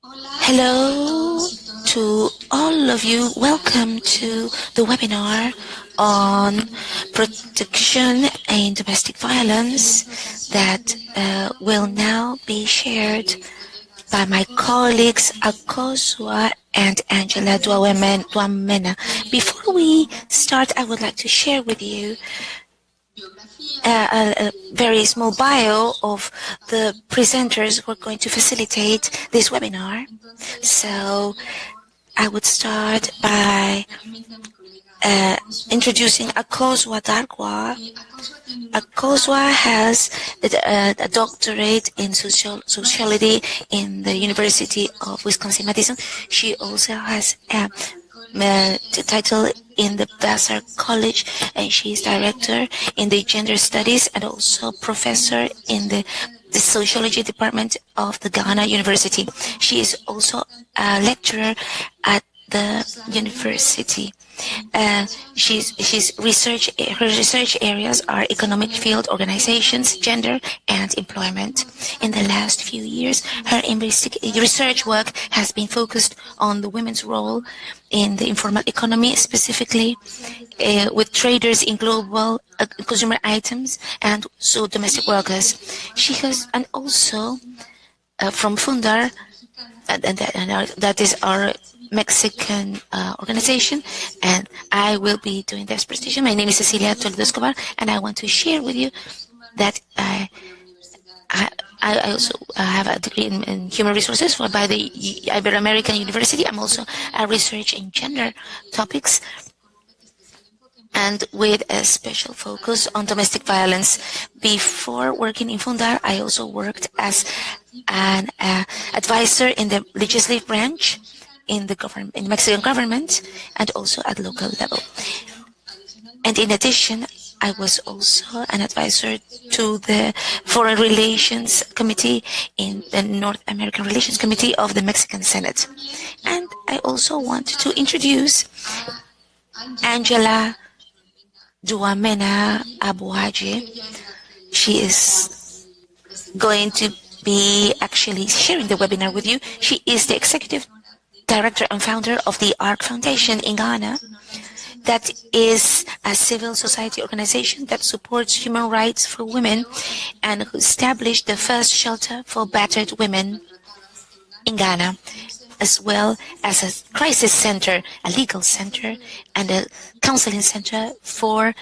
Hello to all of you. Welcome to the webinar on protection and domestic violence that will now be shared by my colleagues Akosua and Angela Duamena. Before we start, I would like to share with you a very small bio of the presenters who are going to facilitate this webinar. So I would start by introducing Akosua Darkwa. Akosua has a doctorate in sociology in the University of Wisconsin-Madison. She also has the title in the Vassar College, and she is director in the gender studies and also professor in the sociology department of the Ghana University. She is also a lecturer at the university. Her research areas are economic field organizations, gender, and employment. In the last few years, her research work has been focused on the women's role in the informal economy, specifically with traders in global consumer items and so domestic workers. She has, and also from Fundar, that is our Mexican organization, and I will be doing this presentation. My name is Cecilia Toledo Escobar, and I want to share with you that I also have a degree in human resources by the Ibero-American University. I'm also a research in gender topics and with a special focus on domestic violence. Before working in Fundar, I also worked as an advisor in the legislative branch in the government, in the Mexican government, and also at local level. And in addition, I was also an advisor to the Foreign Relations Committee in the North American Relations Committee of the Mexican Senate. And I also want to introduce Angela Duamena Abuaje. She is going to be actually sharing the webinar with you. She is the executive director and founder of the ARC Foundation in Ghana. That is a civil society organization that supports human rights for women and who established the first shelter for battered women in Ghana, as well as a crisis center, a legal center, and a counseling center for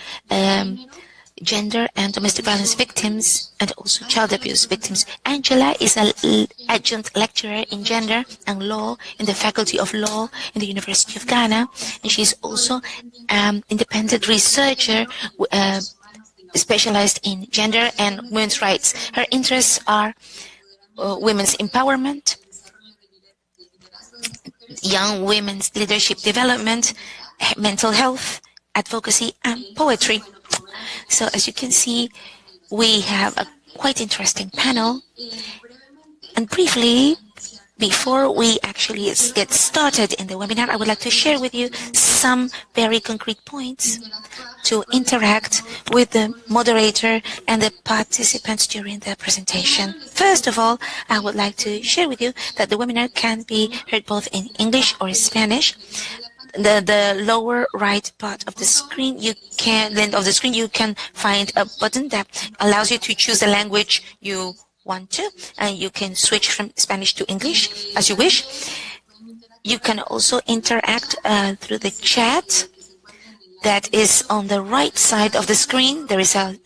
gender and domestic violence victims and also child abuse victims. Angela is an adjunct lecturer in gender and law in the Faculty of Law in the University of Ghana, and she's also an independent researcher specialized in gender and women's rights. Her interests are women's empowerment, young women's leadership development, mental health, advocacy, and poetry. So as you can see, we have a quite interesting panel. And briefly, before we actually get started in the webinar, I would like to share with you some very concrete points to interact with the moderator and the participants during the presentation. First of all, I would like to share with you that the webinar can be heard both in English or Spanish. The lower right part of the screen, you can find a button that allows you to choose the language you want to, and you can switch from Spanish to English as you wish. You can also interact through the chat that is on the right side of the screen. There is a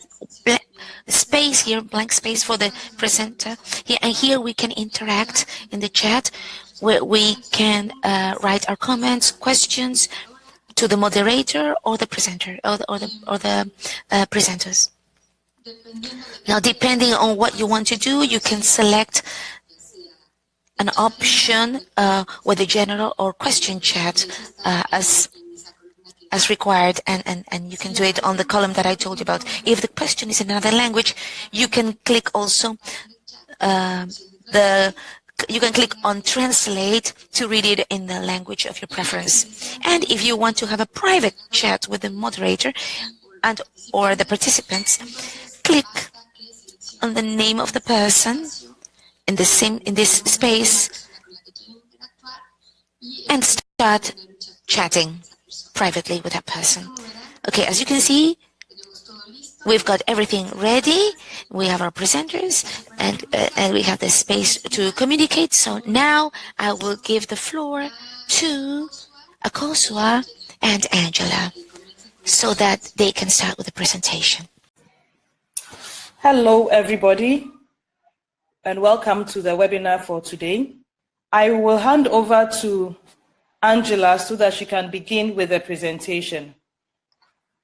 space here, blank space for the presenter here, and here we can interact in the chat where we can write our comments, questions to the moderator or the presenter or the presenters. Now, depending on what you want to do, you can select an option with the general or question chat as required, and you can do it on the column that I told you about. If the question is in another language, you can click also you can click on translate to read it in the language of your preference. And if you want to have a private chat with the moderator and or the participants, click on the name of the person in this space and start chatting privately with that person. Okay, as you can see, we've got everything ready. We have our presenters and we have the space to communicate. So now I will give the floor to Akosua and Angela so that they can start with the presentation. Hello, everybody, and welcome to the webinar for today. I will hand over to Angela so that she can begin with the presentation.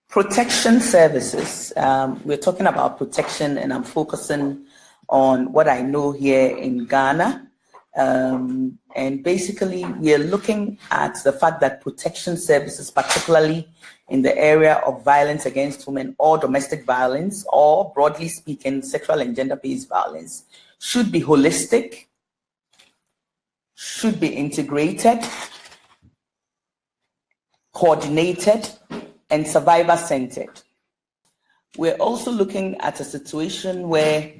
Protection services. We're talking about protection, and I'm focusing on what I know here in Ghana. And basically, we are looking at the fact that protection services, particularly in the area of violence against women or domestic violence, or broadly speaking, sexual and gender-based violence, should be holistic, should be integrated, coordinated, and survivor-centered. We're also looking at a situation where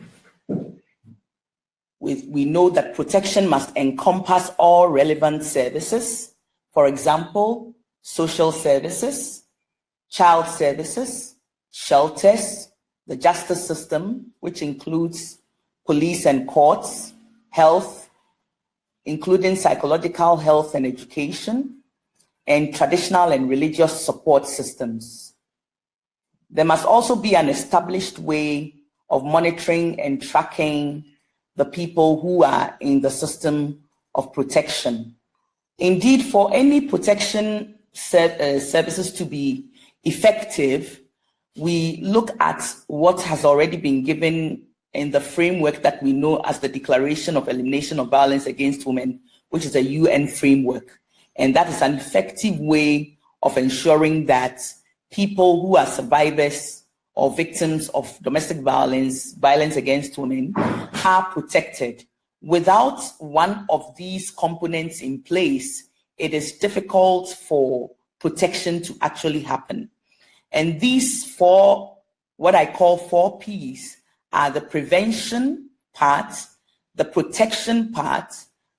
we know that protection must encompass all relevant services. For example, social services, child services, shelters, the justice system, which includes police and courts, health, including psychological health and education, and traditional and religious support systems. There must also be an established way of monitoring and tracking the people who are in the system of protection. Indeed, for any protection services to be effective, we look at what has already been given in the framework that we know as the Declaration of Elimination of Violence Against Women, which is a UN framework. And that is an effective way of ensuring that people who are survivors or victims of domestic violence, violence against women, are protected. Without one of these components in place, it is difficult for protection to actually happen. And these four, what I call 4 Ps, are the prevention part, the protection part,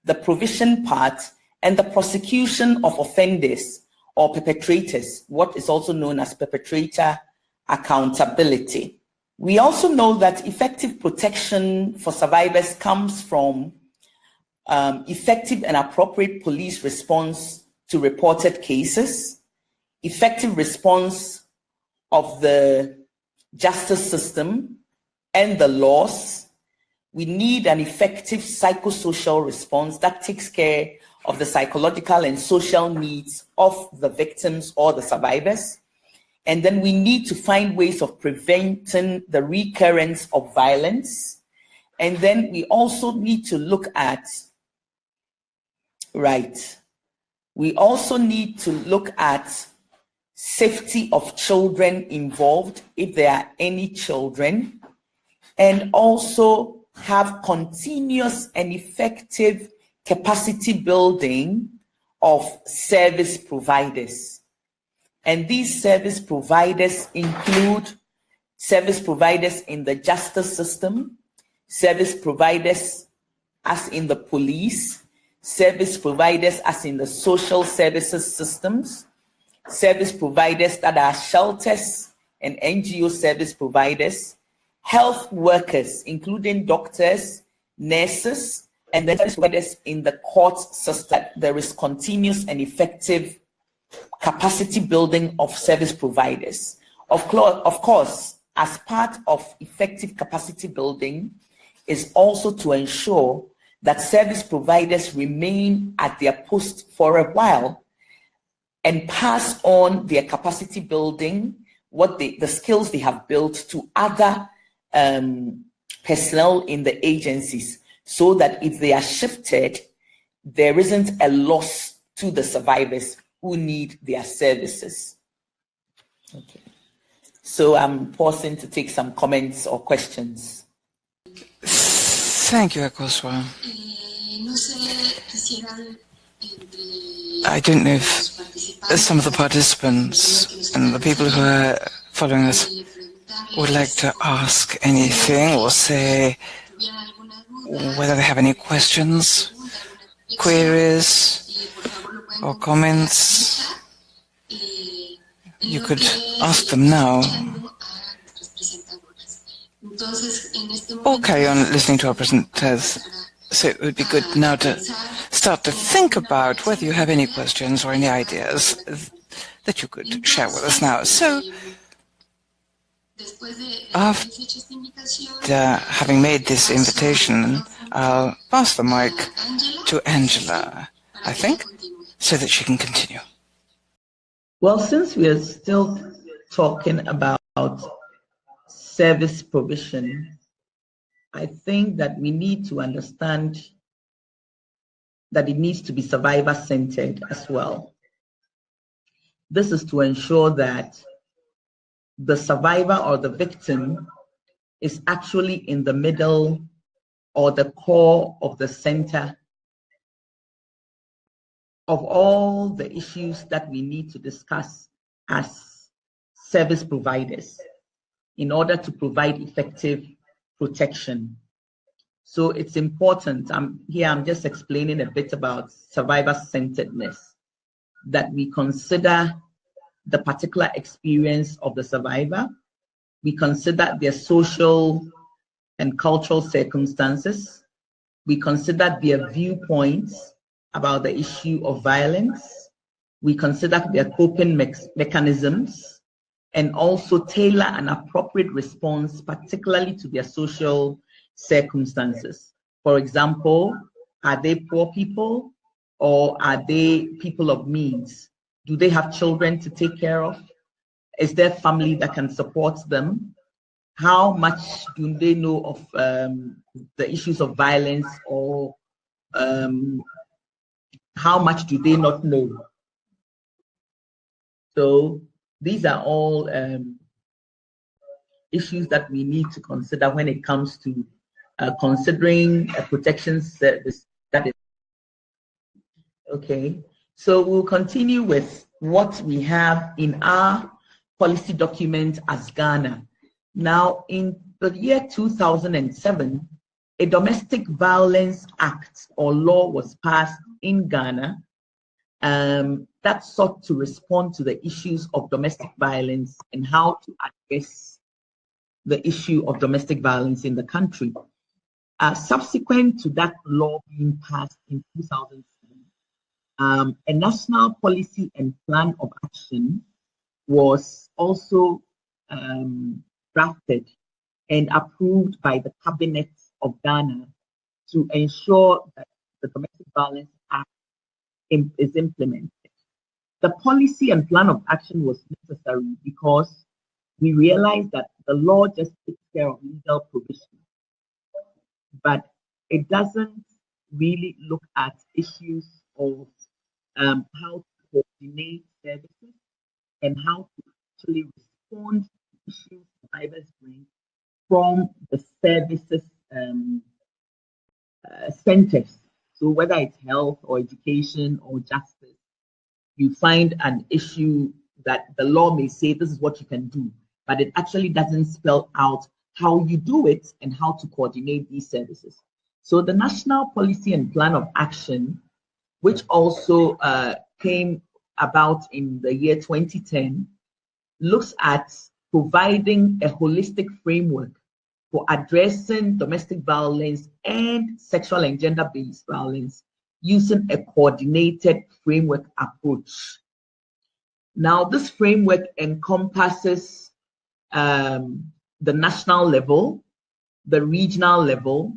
the provision part, and the prosecution of offenders or perpetrators, what is also known as perpetrator accountability. We also know that effective protection for survivors comes from effective and appropriate police response to reported cases, effective response of the justice system and the laws. We need an effective psychosocial response that takes care of the psychological and social needs of the victims or the survivors. And then we need to find ways of preventing the recurrence of violence. And then we also need to look at, we also need to look at safety of children involved, if there are any children, and also have continuous and effective capacity building of service providers. And these service providers include service providers in the justice system, service providers as in the police, service providers as in the social services systems, service providers that are shelters and NGO service providers, health workers, including doctors, nurses, and then service providers in the court system. There is continuous and effective capacity building of service providers. Of course, as part of effective capacity building is also to ensure that service providers remain at their post for a while and pass on their capacity building, the skills they have built to other personnel in the agencies, so that if they are shifted, there isn't a loss to the survivors who need their services. Okay. So I'm pausing to take some comments or questions. Thank you, Akosua. I don't know if some of the participants and the people who are following us would like to ask anything or say whether they have any questions, queries, or comments, you could ask them now. Or carry on listening to our presenters. So it would be good now to start to think about whether you have any questions or any ideas that you could share with us now. So, after having made this invitation, I'll pass the mic to Angela, I think, so that she can continue. Well, since we are still talking about service provision, I think that we need to understand that it needs to be survivor-centered as well. This is to ensure that the survivor or the victim is actually in the middle or the core of the center of all the issues that we need to discuss as service providers in order to provide effective protection. So it's important, I'm just explaining a bit about survivor-centeredness, that we consider the particular experience of the survivor, we consider their social and cultural circumstances, we consider their viewpoints about the issue of violence, we consider their coping mechanisms, and also tailor an appropriate response, particularly to their social circumstances. For example, are they poor people or are they people of means? Do they have children to take care of? Is there family that can support them? How much do they know of the issues of violence, or how much do they not know? So these are all issues that we need to consider when it comes to considering a protection service that is okay. So we'll continue with what we have in our policy document as Ghana. Now, in the year 2007, a Domestic Violence Act or law was passed in Ghana that sought to respond to the issues of domestic violence and how to address the issue of domestic violence in the country. Subsequent to that law being passed in 2007, a national policy and plan of action was also drafted and approved by the Cabinet of Ghana to ensure that the Domestic Violence Act is implemented. The policy and plan of action was necessary because we realized that the law just takes care of legal provision, but it doesn't really look at issues of how to coordinate services and how to actually respond to issues survivors bring from the services centers. So whether it's health or education or justice, you find an issue that the law may say this is what you can do, but it actually doesn't spell out how you do it and how to coordinate these services. So the National Policy and Plan of Action, which also came about in the year 2010, looks at providing a holistic framework for addressing domestic violence and sexual and gender-based violence using a coordinated framework approach. Now, this framework encompasses the national level, the regional level,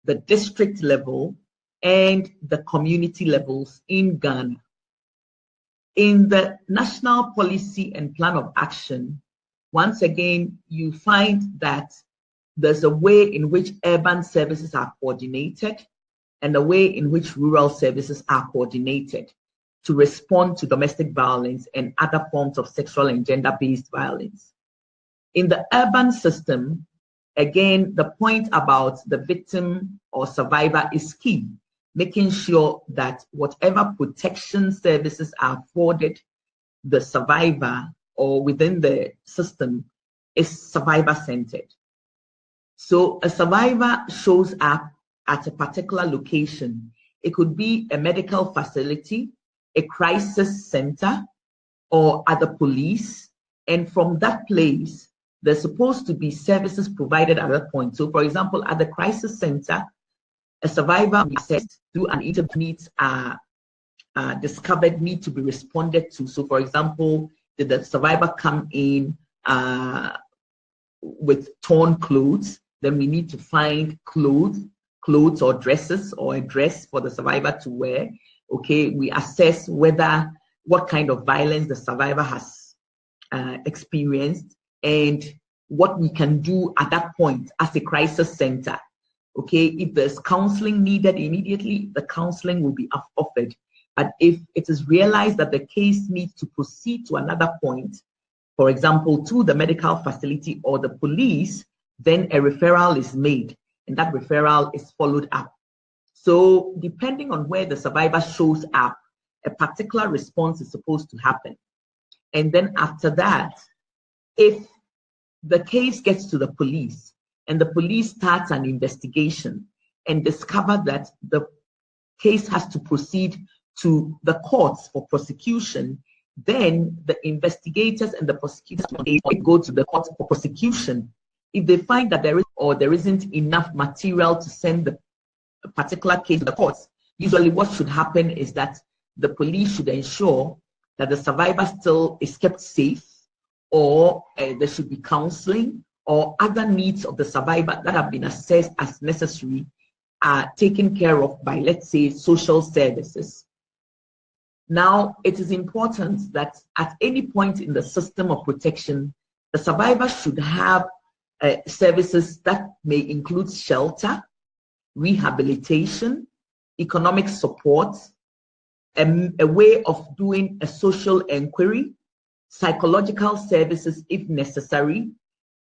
the district level, and the community levels in Ghana. In the National Policy and Plan of Action, once again, you find that there's a way in which urban services are coordinated and a way in which rural services are coordinated to respond to domestic violence and other forms of sexual and gender-based violence. In the urban system, again, the point about the victim or survivor is key, making sure that whatever protection services are afforded the survivor or within the system is survivor-centered. So a survivor shows up at a particular location. It could be a medical facility, a crisis center or at the police, and from that place, there's supposed to be services provided at that point. So, for example, at the crisis center, a survivor will be assessed through an interview, needs are discovered, need to be responded to. So, for example, did the survivor come in with torn clothes? Then we need to find clothes or dresses or a dress for the survivor to wear. Okay, we assess what kind of violence the survivor has experienced and what we can do at that point as a crisis center. Okay, if there's counseling needed immediately, the counseling will be offered. But if it is realized that the case needs to proceed to another point, for example, to the medical facility or the police, then a referral is made, and that referral is followed up. So depending on where the survivor shows up, a particular response is supposed to happen. And then after that, if the case gets to the police and the police starts an investigation and discover that the case has to proceed to the courts for prosecution, then the investigators and the prosecutors go to the courts for prosecution. If they find that there isn't enough material to send the particular case to the courts, usually what should happen is that the police should ensure that the survivor still is kept safe, or there should be counseling or other needs of the survivor that have been assessed as necessary are taken care of by, let's say, social services. Now, it is important that at any point in the system of protection, the survivor should have services that may include shelter, rehabilitation, economic support, a way of doing a social inquiry, psychological services if necessary,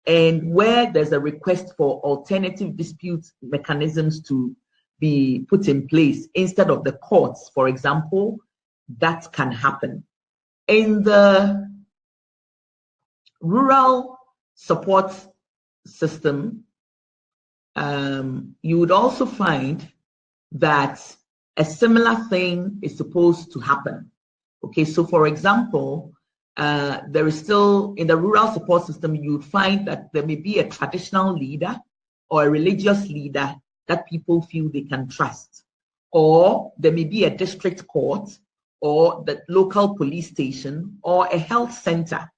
and where there's a request for alternative dispute mechanisms to be put in place instead of the courts, for example, that can happen. In the rural support system, you would also find that a similar thing is supposed to happen. Okay, so for example, there is still, in the rural support system, you would find that there may be a traditional leader or a religious leader that people feel they can trust. Or there may be a district court or the local police station or a health center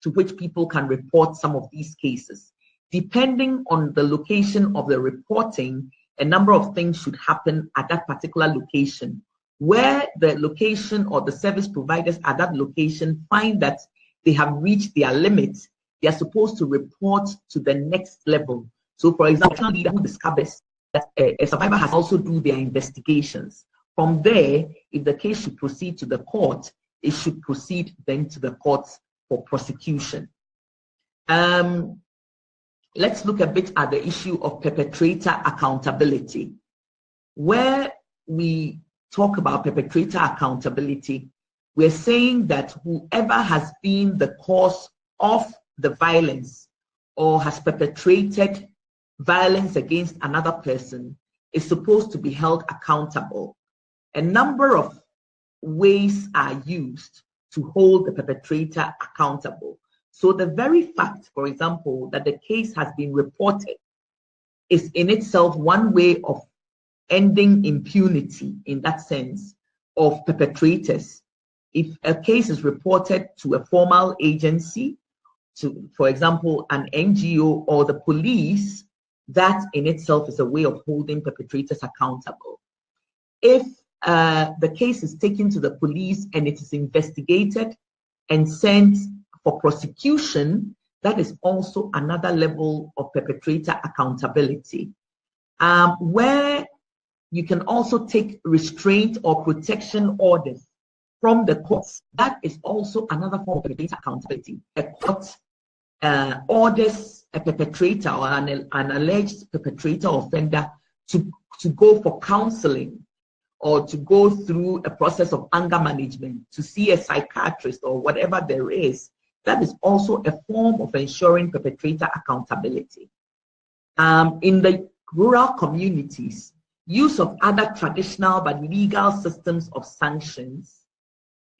to which people can report some of these cases. Depending on the location of the reporting, a number of things should happen at that particular location. Where the location or the service providers at that location find that they have reached their limits, they are supposed to report to the next level. So, for example, a leader who discovers that a survivor has also do their investigations. From there, if the case should proceed to the court, it should proceed then to the courts for prosecution. Let's look a bit at the issue of perpetrator accountability. Where we talk about perpetrator accountability, we're saying that whoever has been the cause of the violence or has perpetrated violence against another person is supposed to be held accountable. A number of ways are used to hold the perpetrator accountable. So the very fact, for example, that the case has been reported is in itself one way of ending impunity in that sense of perpetrators. If a case is reported to a formal agency, to, for example, an NGO or the police, that in itself is a way of holding perpetrators accountable. If the case is taken to the police and it is investigated and sent for prosecution, that is also another level of perpetrator accountability. Where you can also take restraint or protection orders from the courts, that is also another form of perpetrator accountability. A court orders a perpetrator or an alleged perpetrator or offender to go for counseling or to go through a process of anger management, to see a psychiatrist or whatever there is. That is also a form of ensuring perpetrator accountability. In the rural communities, use of other traditional but legal systems of sanctions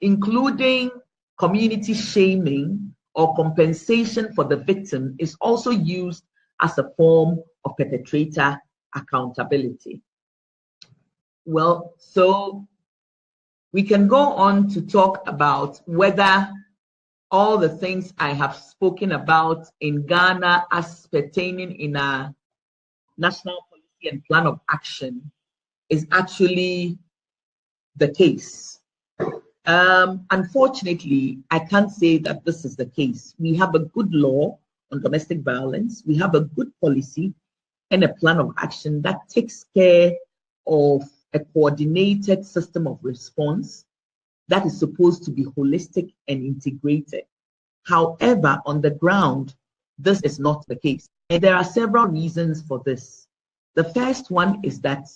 including community shaming or compensation for the victim, is also used as a form of perpetrator accountability. Well, so we can go on to talk about whether all the things I have spoken about in Ghana as pertaining in a national policy and plan of action is actually the case. Unfortunately, I can't say that this is the case. We have a good law on domestic violence. We have a good policy and a plan of action that takes care of a coordinated system of response that is supposed to be holistic and integrated. However, on the ground, this is not the case. And there are several reasons for this. The first one is that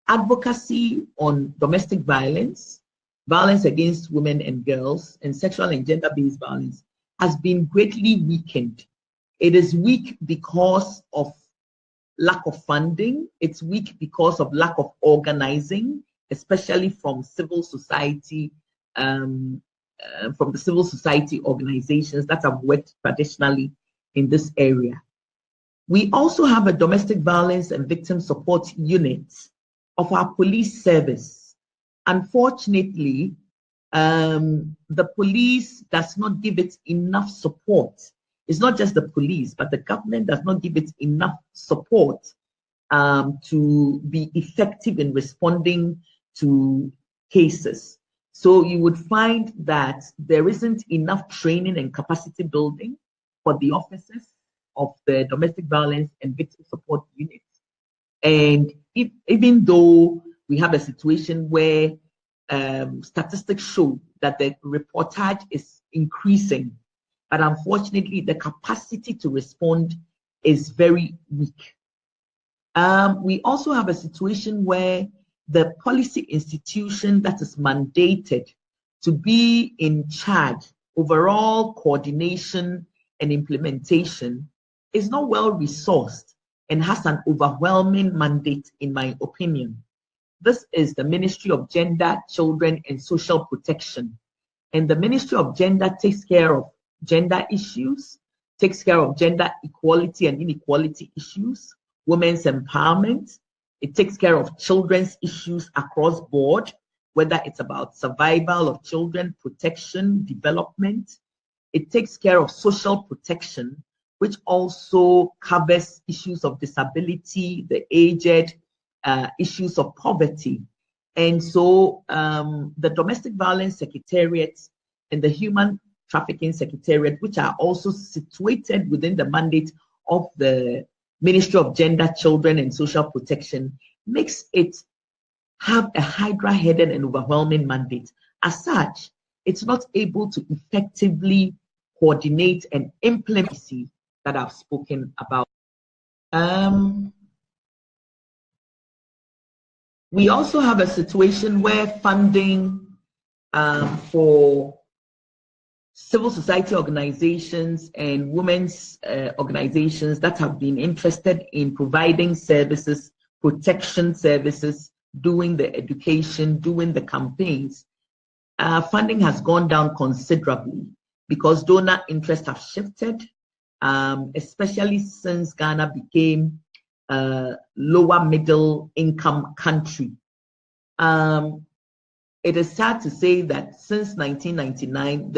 advocacy on domestic violence, violence against women and girls, and sexual and gender-based violence has been greatly weakened. It is weak because of lack of funding. It's weak because of lack of organizing, especially from civil society, from the civil society organizations that have worked traditionally in this area. We also have a domestic violence and victim support unit of our police service. Unfortunately, the police does not give it enough support. It's not just the police, but the government does not give it enough support to be effective in responding to cases. So you would find that there isn't enough training and capacity building for the officers of the domestic violence and victim support units. And even though we have a situation where statistics show that the reportage is increasing, but unfortunately the capacity to respond is very weak. We also have a situation where the policy institution that is mandated to be in charge overall coordination and implementation is not well resourced and has an overwhelming mandate, in my opinion. This is the Ministry of Gender, Children and Social Protection. And the Ministry of Gender takes care of gender issues, takes care of gender equality and inequality issues, women's empowerment. It takes care of children's issues across board, whether it's about survival of children, protection, development. It takes care of social protection, which also covers issues of disability, the aged, issues of poverty. And so the Domestic Violence Secretariat and the Human Trafficking Secretariat, which are also situated within the mandate of the Ministry of Gender, Children and Social Protection, makes it have a hydra-headed and overwhelming mandate. As such, it's not able to effectively coordinate and implement policy that I've spoken about. We also have a situation where funding for civil society organizations and women's organizations that have been interested in providing services, protection services, doing the education, doing the campaigns, funding has gone down considerably because donor interests have shifted, especially since Ghana became a lower middle income country. It is sad to say that since 1999,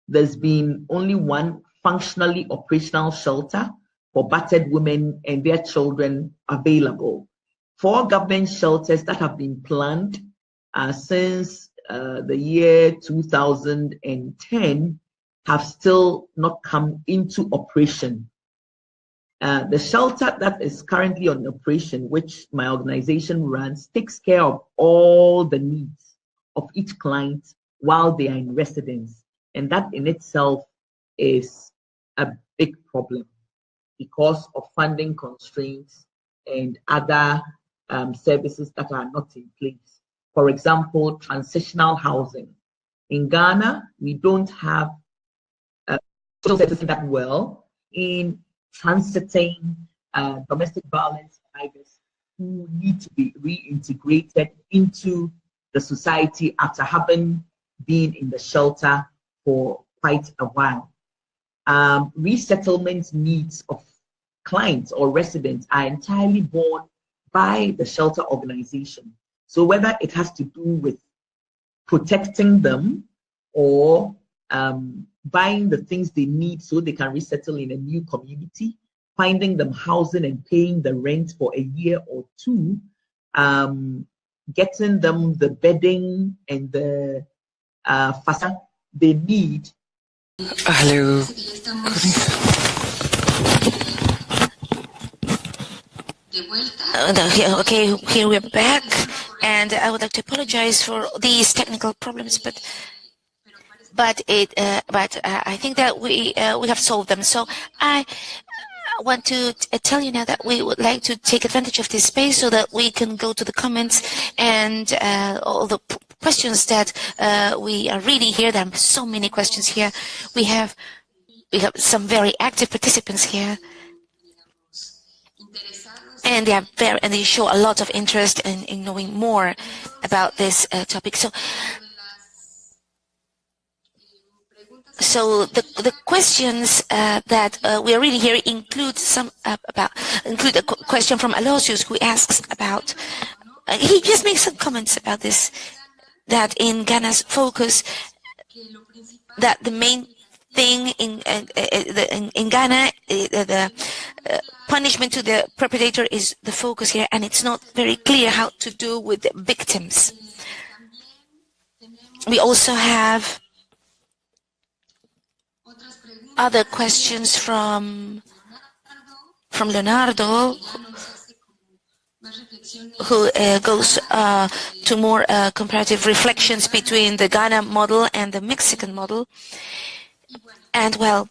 there's been only one functionally operational shelter for battered women and their children available. 4 government shelters that have been planned since the year 2010 have still not come into operation. The shelter that is currently on operation, which my organization runs, takes care of all the needs of each client while they are in residence. And that in itself is a big problem because of funding constraints and other services that are not in place. For example, transitional housing. In Ghana, we don't have social services that well in transiting domestic violence survivors who need to be reintegrated into the society after having been in the shelter for quite a while. Resettlement needs of clients or residents are entirely borne by the shelter organization. So whether it has to do with protecting them or buying the things they need so they can resettle in a new community, finding them housing and paying the rent for a year or two, getting them the bedding and the facility they need. Hello. Okay, here we're back, and I would like to apologize for these technical problems, but I think that we have solved them. So I want to tell you now that we would like to take advantage of this space so that we can go to the comments and all the questions that we are reading here. There are so many questions here. We have some very active participants here, and they show a lot of interest in knowing more about this topic. So the questions that we are reading here include a question from Aloysius, who asks about. He just makes some comments about this, that in Ghana's focus, that the main thing in Ghana, the punishment to the perpetrator is the focus here, and it's not very clear how to do with the victims. We also have other questions from Leonardo, who goes to more comparative reflections between the Ghana model and the Mexican model. And well,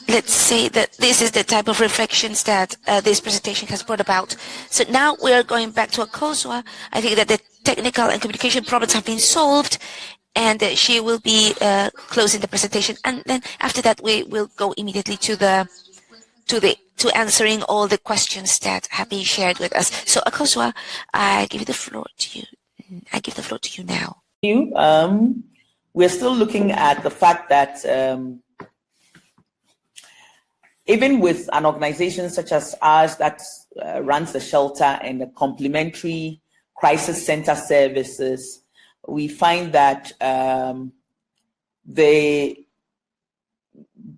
let's say that this is the type of reflections that this presentation has brought about. So now we are going back to Akosua. I think that the technical and communication problems have been solved, and she will be closing the presentation. And then after that, we will go immediately to answering all the questions that have been shared with us. So Akosua, I give the floor to you. I give the floor to you now. We're still looking at the fact that even with an organization such as ours that runs the shelter and the complementary crisis center services, we find that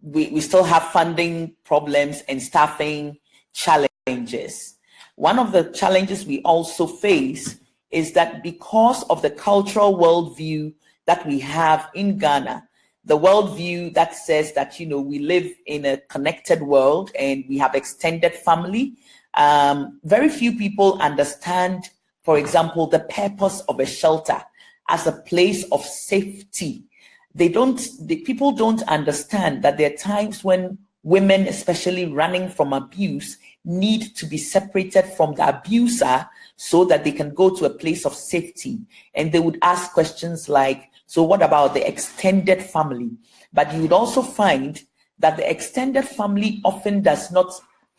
we still have funding problems and staffing challenges. One of the challenges we also face is that because of the cultural worldview that we have in Ghana, the worldview that says that, we live in a connected world and we have extended family, very few people understand, for example, the purpose of a shelter as a place of safety. People don't understand that there are times when women, especially running from abuse, need to be separated from the abuser so that they can go to a place of safety. And they would ask questions like, so what about the extended family? But you would also find that the extended family often does not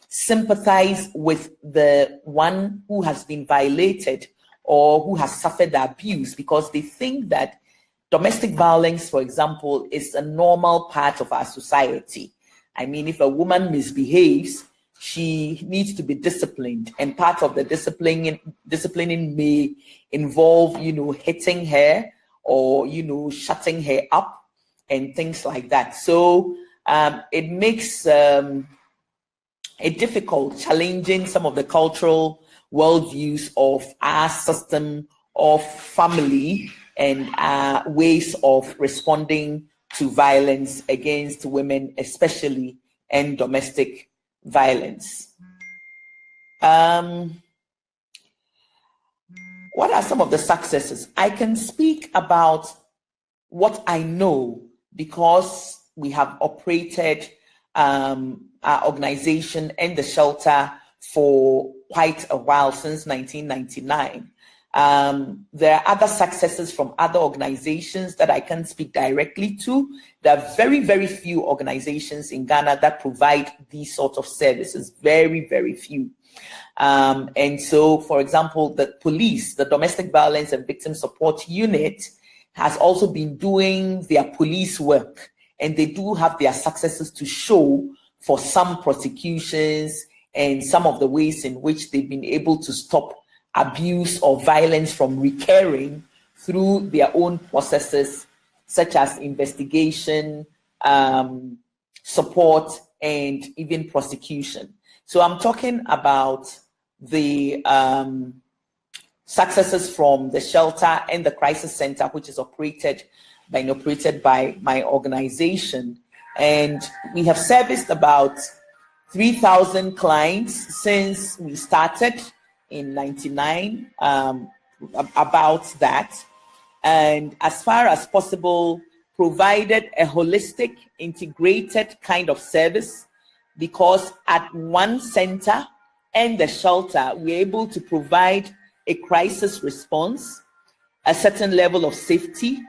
sympathize with the one who has been violated or who has suffered the abuse, because they think that domestic violence, for example, is a normal part of our society. I mean, if a woman misbehaves, she needs to be disciplined, and part of the disciplining may involve, hitting her or, shutting her up and things like that. So it makes it difficult, challenging some of the cultural worldviews of our system of family and ways of responding to violence against women, especially, and domestic violence. What are some of the successes? I can speak about what I know because we have operated our organization and the shelter for quite a while, since 1999. There are other successes from other organizations that I can't speak directly to. There are very, very few organizations in Ghana that provide these sorts of services, very, very few. And so, for example, the police, the Domestic Violence and Victim Support Unit, has also been doing their police work, and they do have their successes to show for some prosecutions and some of the ways in which they've been able to stop abuse or violence from recurring through their own processes, such as investigation, support, and even prosecution. So I'm talking about the successes from the shelter and the crisis center, which is operated by my organization. And we have serviced about 3,000 clients since we started in 99, about that. And as far as possible, provided a holistic, integrated kind of service, because at one center and the shelter, we're able to provide a crisis response, a certain level of safety.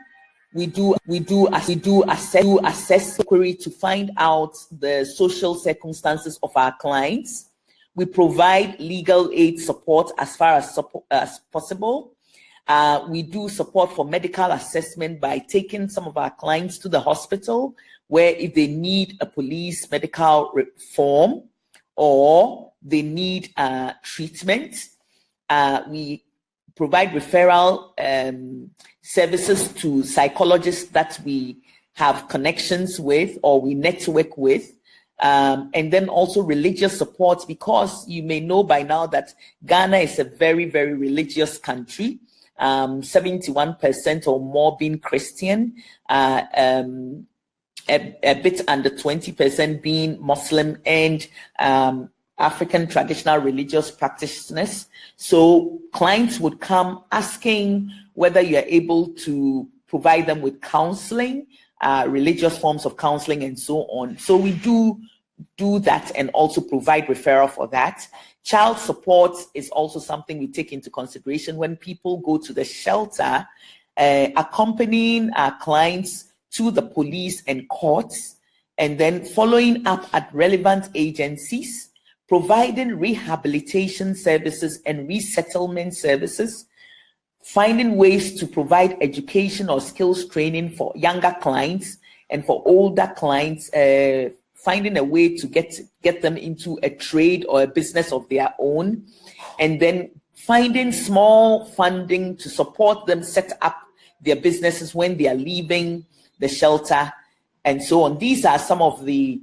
We do assess inquiry to find out the social circumstances of our clients. We provide legal aid support as far as possible. We do support for medical assessment by taking some of our clients to the hospital, where if they need a police medical form or they need treatment, we provide referral services to psychologists that we have connections with or we network with. And then also religious support, because you may know by now that Ghana is a very, very religious country, 71% or more being Christian, a bit under 20% being Muslim and African traditional religious practitioners. So clients would come asking whether you're able to provide them with counseling, religious forms of counseling, and so on. So we do that and also provide referral for that. Child support is also something we take into consideration when people go to the shelter, accompanying our clients to the police and courts, and then following up at relevant agencies, providing rehabilitation services and resettlement services, finding ways to provide education or skills training for younger clients, and for older clients, finding a way to get them into a trade or a business of their own, and then finding small funding to support them set up their businesses when they are leaving the shelter, and so on. These are some of the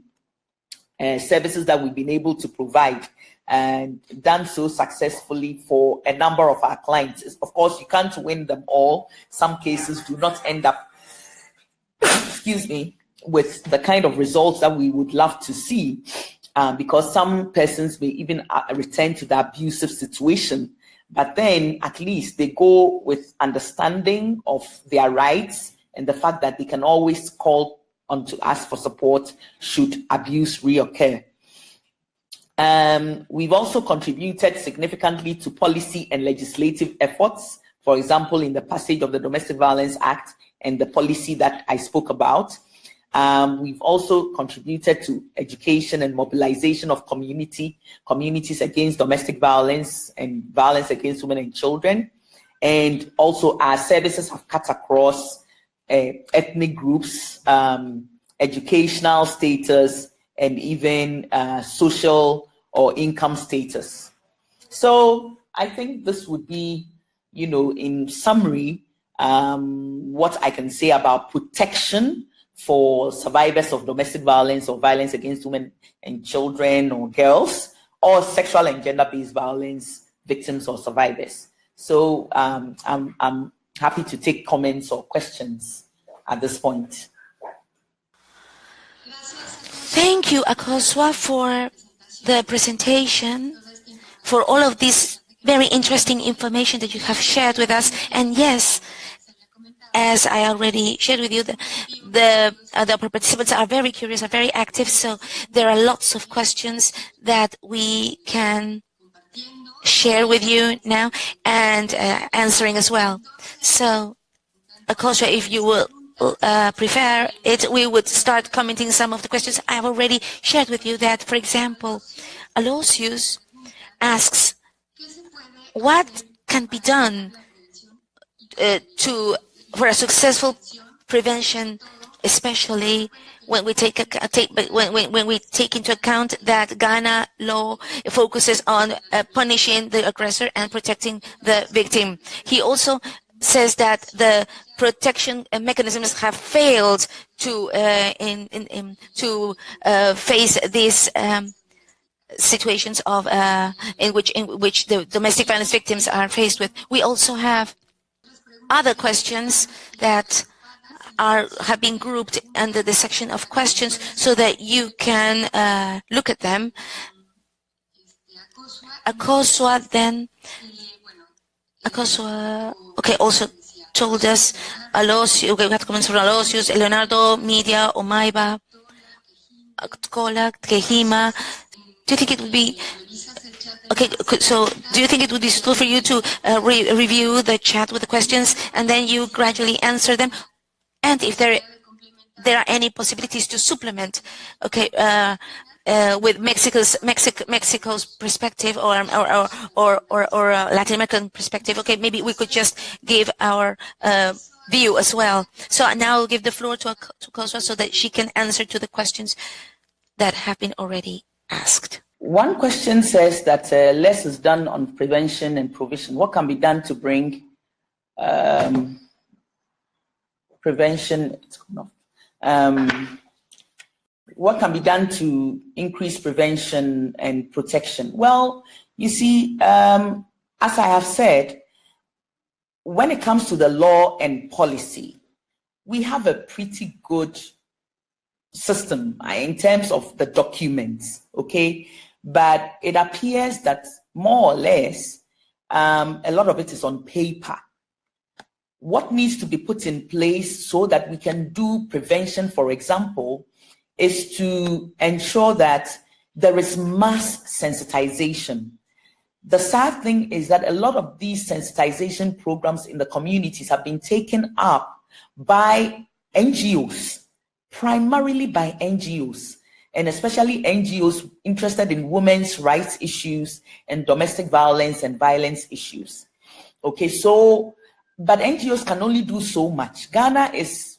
services that we've been able to provide and done so successfully for a number of our clients. Of course, you can't win them all. Some cases do not end up, excuse me, with the kind of results that we would love to see, because some persons may even return to the abusive situation. But then at least they go with understanding of their rights and the fact that they can always call on to ask for support should abuse reoccur. We've also contributed significantly to policy and legislative efforts, for example, in the passage of the Domestic Violence Act and the policy that I spoke about. We've also contributed to education and mobilization of communities against domestic violence and violence against women and children. And also our services have cut across ethnic groups, educational status, and even social or income status. So I think this would be, in summary, what I can say about protection for survivors of domestic violence or violence against women and children or girls, or sexual and gender-based violence victims or survivors. So I'm happy to take comments or questions at this point. Thank you, Akosua, for the presentation, for all of this very interesting information that you have shared with us. And yes, as I already shared with you, the participants are very curious, are very active, so there are lots of questions that we can share with you now and answering as well. So, Akosha, if you will prefer it, we would start commenting some of the questions. I've already shared with you that, for example, Aloysius asks, what can be done for a successful prevention, especially when we take into account that Ghana law focuses on punishing the aggressor and protecting the victim. He also says that the protection mechanisms have failed to face these situations of in which the domestic violence victims are faced with. We also have other questions that have been grouped under the section of questions so that you can look at them. Akosua also told us, Aloysius, we have comments from Aloysius, Leonardo, Media, Omaiba, Kola, Kehima. Do you think it would be do you think it would be useful for you to review the chat with the questions and then you gradually answer them? And if there are any possibilities to supplement, with Mexico's perspective or Latin American perspective, maybe we could just give our view as well. So now I'll give the floor to Koswa so that she can answer to the questions that have been already asked. One question says that less is done on prevention and provision. What can be done to bring prevention? What can be done to increase prevention and protection? Well, you see, as I have said, when it comes to the law and policy, we have a pretty good system in terms of the documents, but it appears that more or less a lot of it is on paper. What needs to be put in place so that we can do prevention, for example, is to ensure that there is mass sensitization. The sad thing is that a lot of these sensitization programs in the communities have been taken up by NGOs, primarily by NGOs, and especially NGOs interested in women's rights issues and domestic violence and violence issues. But NGOs can only do so much. Ghana is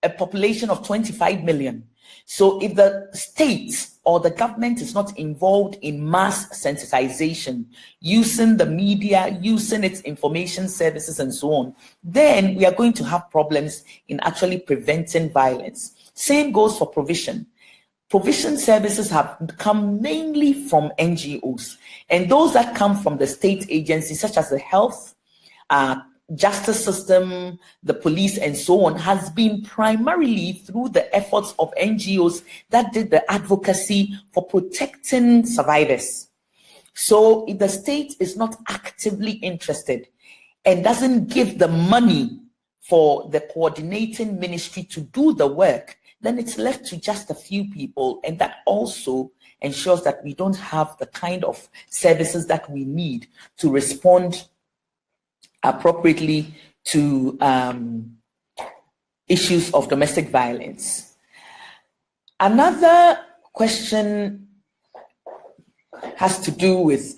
a population of 25 million. So if the state or the government is not involved in mass sensitization, using the media, using its information services and so on, then we are going to have problems in actually preventing violence. Same goes for provision. Provision services have come mainly from NGOs, and those that come from the state agencies such as the health, justice system, the police, and so on, has been primarily through the efforts of NGOs that did the advocacy for protecting survivors. So if the state is not actively interested and doesn't give the money for the coordinating ministry to do the work, then it's left to just a few people, and that also ensures that we don't have the kind of services that we need to respond appropriately to issues of domestic violence. Another question has to do with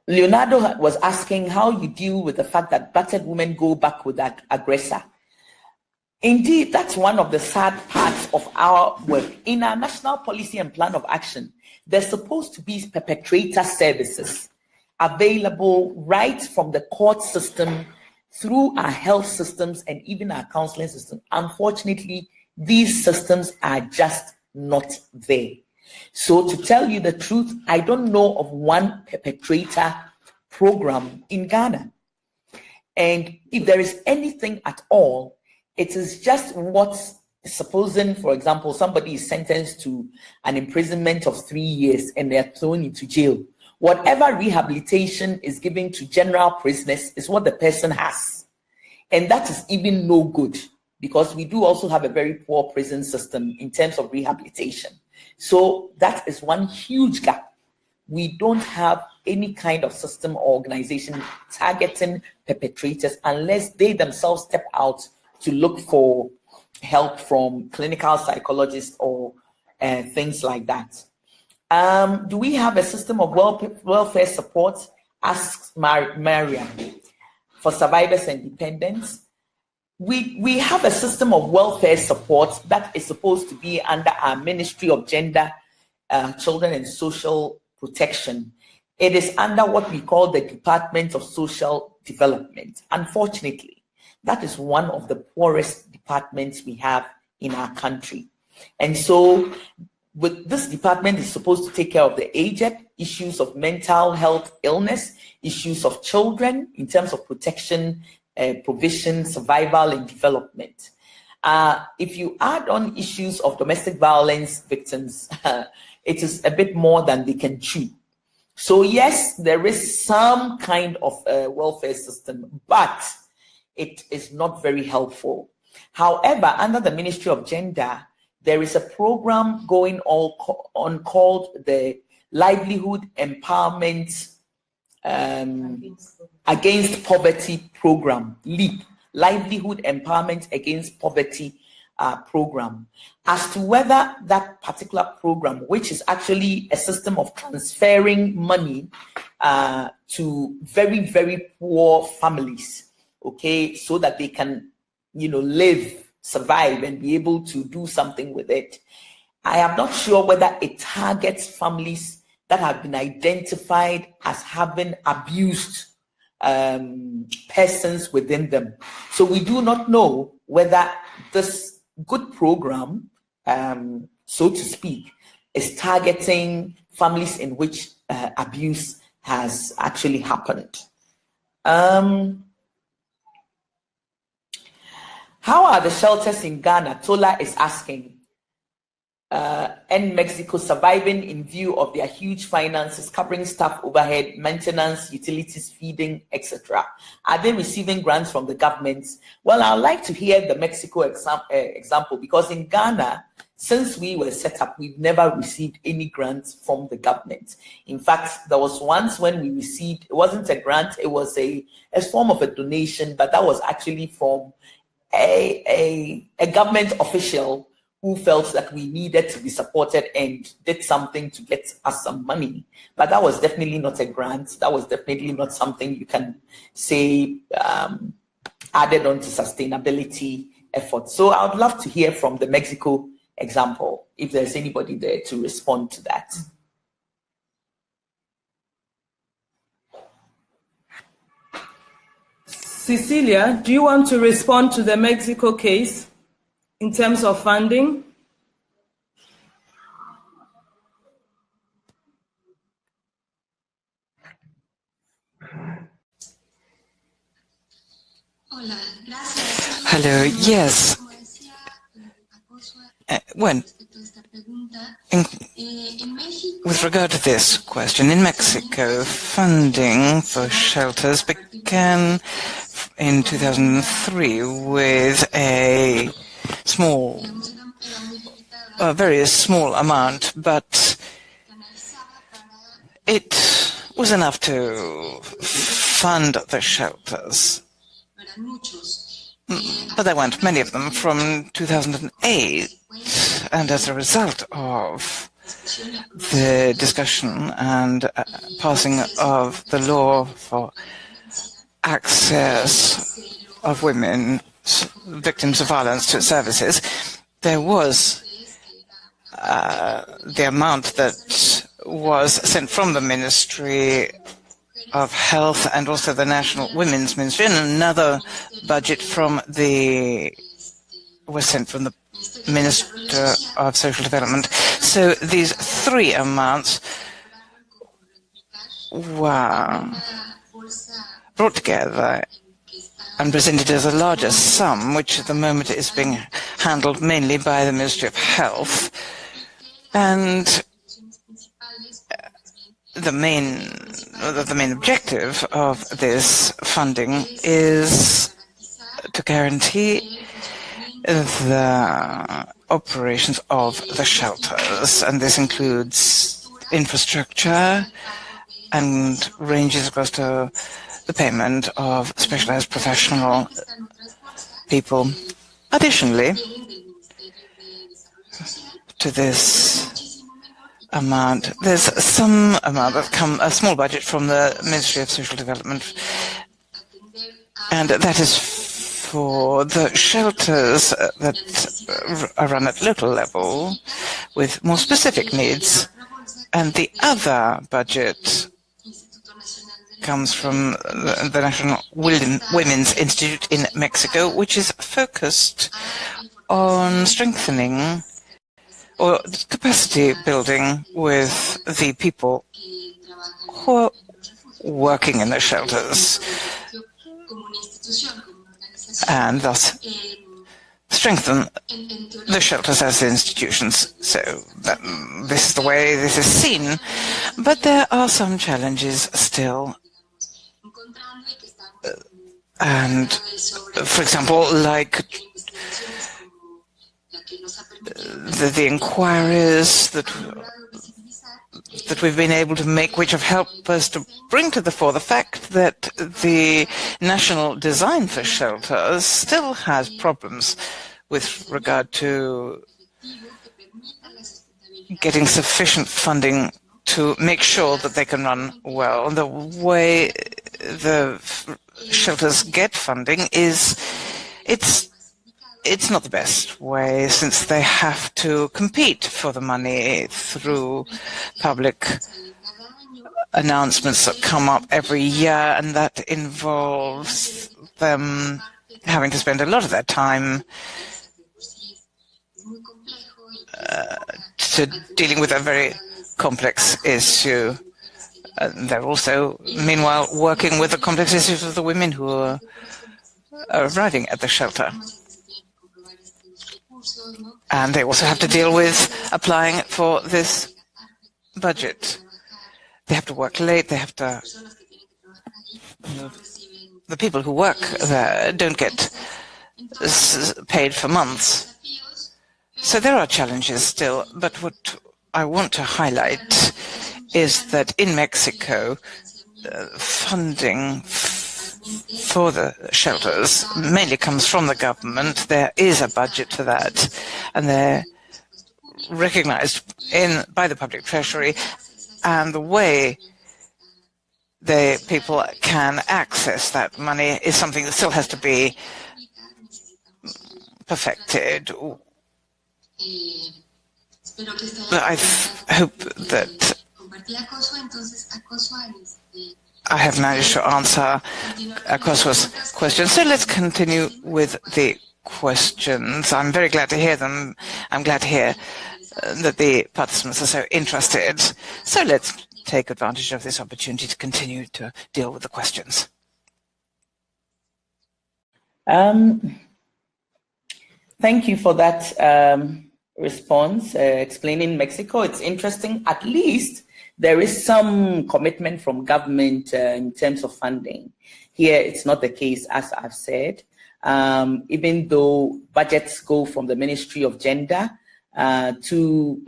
Leonardo was asking how you deal with the fact that battered women go back with that aggressor. Indeed, that's one of the sad parts of our work. In our national policy and plan of action, there's supposed to be perpetrator services available right from the court system through our health systems and even our counseling system. Unfortunately, these systems are just not there. So to tell you the truth, I don't know of one perpetrator program in Ghana. And if there is anything at all, it is just what's supposing, for example, somebody is sentenced to an imprisonment of 3 years and they're thrown into jail. Whatever rehabilitation is given to general prisoners is what the person has. And that is even no good, because we do also have a very poor prison system in terms of rehabilitation. So that is one huge gap we don't have any kind of system or organization targeting perpetrators unless they themselves step out to look for help from clinical psychologists or things like that. Do we have a system of welfare support? Asks Mariam. For survivors and dependents, we have a system of welfare support that is supposed to be under our Ministry of Gender, Children and Social Protection. It is under what we call the Department of Social Development. Unfortunately, that is one of the poorest departments we have in our country. And so with this department is supposed to take care of the aged, issues of mental health illness, issues of children in terms of protection, provision, survival, and development. If you add on issues of domestic violence victims, it is a bit more than they can chew. So yes, there is some kind of welfare system, but it is not very helpful. However, under the Ministry of Gender, there is a program going on called the Livelihood Empowerment Against Poverty Program, LEAP, Livelihood Empowerment Against Poverty Program. As to whether that particular program, which is actually a system of transferring money to very, very poor families, okay, so that they can, live, survive, and be able to do something with it. I am not sure whether it targets families that have been identified as having abused persons within them. So we do not know whether this good program, so to speak, is targeting families in which abuse has actually happened. How are the shelters in Ghana, Tola is asking, and Mexico surviving in view of their huge finances covering staff overhead, maintenance, utilities, feeding, etc.? Are they receiving grants from the governments? Well, I'd like to hear the Mexico example, because in Ghana, since we were set up, we've never received any grants from the government. In fact, there was once when we received, it wasn't a grant, it was a form of a donation, but that was actually from a government official who felt that we needed to be supported and did something to get us some money. But that was definitely not a grant. That was definitely not something you can say added on to sustainability efforts. So I would love to hear from the Mexico example, if there's anybody there to respond to that. Cecilia, do you want to respond to the Mexico case in terms of funding? Hello, yes. With regard to this question, in Mexico, funding for shelters began in 2003 with a very small amount, but it was enough to fund the shelters. But there weren't many of them from 2008, and as a result of the discussion and passing of the law for access of women victims of violence to services, there was the amount that was sent from the Ministry of Health and also the National Women's Ministry, and another budget was sent from the Minister of Social Development. So these three amounts were brought together and presented as a larger sum, which at the moment is being handled mainly by the Ministry of Health. And the main objective of this funding is to guarantee the operations of the shelters, and this includes infrastructure and ranges across to the payment of specialized professional people. Additionally, to this amount, there's some amount a small budget from the Ministry of Social Development, and that is for the shelters that are run at local level with more specific needs. And the other budget comes from the National Women's Institute in Mexico, which is focused on strengthening or capacity building with the people who are working in the shelters, and thus strengthen the shelters as institutions. So this is the way this is seen, but there are some challenges still. And for example, like the inquiries that we've been able to make, which have helped us to bring to the fore the fact that the national design for shelters still has problems with regard to getting sufficient funding to make sure that they can run well. The way the shelters get funding is, it's not the best way, since they have to compete for the money through public announcements that come up every year, and that involves them having to spend a lot of their time to dealing with a very complex issue. They're also, meanwhile, working with the complex issues of the women who are arriving at the shelter. And they also have to deal with applying for this budget. They have to work late, they have to... The people who work there don't get paid for months. So there are challenges still, but what I want to highlight is that in Mexico, funding for the shelters mainly comes from the government. There is a budget for that, and they're recognized by the public treasury, and the way people can access that money is something that still has to be perfected. But I hope that I have managed to answer Acoso's question. So let's continue with the questions. I'm very glad to hear them. I'm glad to hear that the participants are so interested. So let's take advantage of this opportunity to continue to deal with the questions. Thank you for that response, explaining Mexico. It's interesting. At least there is some commitment from government in terms of funding. Here, it's not the case, as I've said. Even though budgets go from the Ministry of Gender to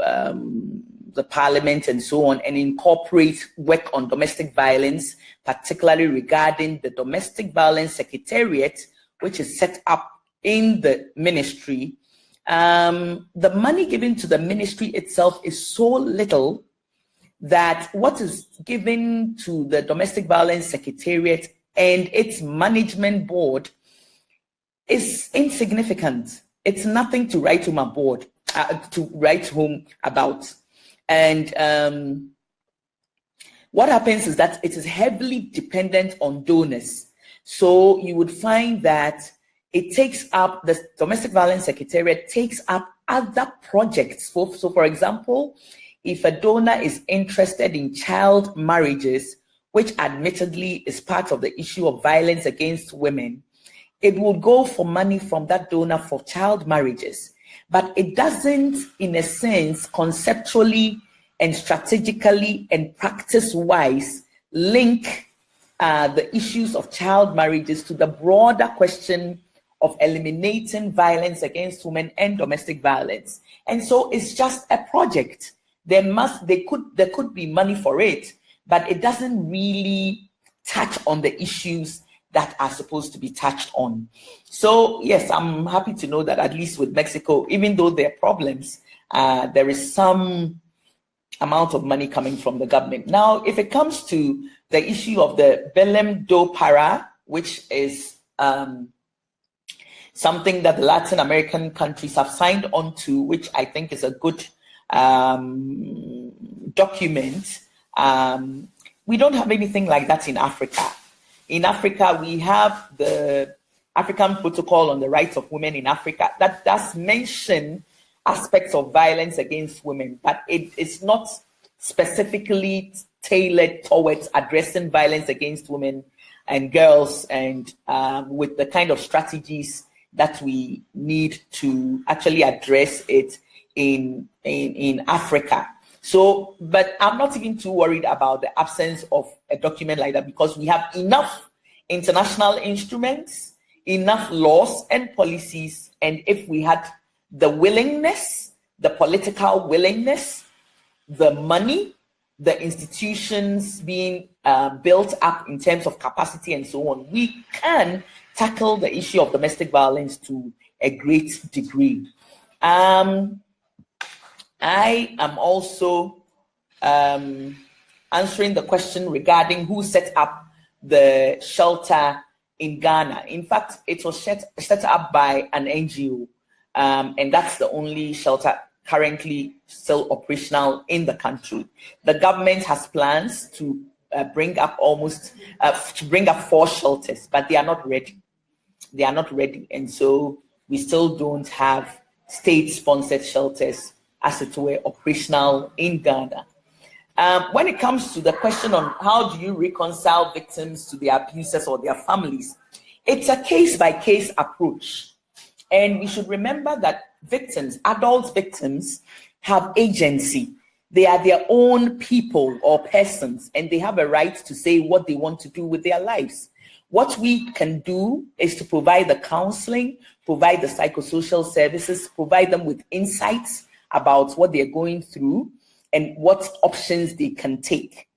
the Parliament and so on, and incorporate work on domestic violence, particularly regarding the Domestic Violence Secretariat, which is set up in the ministry. The money given to the ministry itself is so little that what is given to the Domestic Violence Secretariat and its management board is insignificant. It's nothing to write home about. And what happens is that it is heavily dependent on donors. So you would find that it takes up, the Domestic Violence Secretariat takes up other projects. So for example, if a donor is interested in child marriages, which admittedly is part of the issue of violence against women, it will go for money from that donor for child marriages. But it doesn't, in a sense, conceptually and strategically and practice-wise link the issues of child marriages to the broader question of eliminating violence against women and domestic violence. And so it's just a project. there could be money for it, but it doesn't really touch on the issues that are supposed to be touched on. So yes, I'm happy to know that at least with Mexico, even though there are problems, there is some amount of money coming from the government. Now, if it comes to the issue of the Belém do Pará, which is something that the Latin American countries have signed on to, which I think is a good document. We don't have anything like that in Africa. In Africa, we have the African Protocol on the Rights of Women in Africa that does mention aspects of violence against women, but it is not specifically tailored towards addressing violence against women and girls, and with the kind of strategies that we need to actually address it in Africa. So, but I'm not even too worried about the absence of a document like that, because we have enough international instruments, enough laws and policies, and if we had the willingness, the political willingness, the money, the institutions being built up in terms of capacity and so on, we can tackle the issue of domestic violence to a great degree. I am also answering the question regarding who set up the shelter in Ghana. In fact, it was set up by an NGO, and that's the only shelter currently still operational in the country. The government has plans to bring up 4 shelters, but they are not ready. They are not ready, and so we still don't have state-sponsored shelters, as it were, operational in Ghana. When it comes to the question on how do you reconcile victims to their abusers or their families, it's a case-by-case approach. And we should remember that victims, adult victims, have agency. They are their own people or persons, and they have a right to say what they want to do with their lives. What we can do is to provide the counseling, provide the psychosocial services, provide them with insights about what they're going through and what options they can take.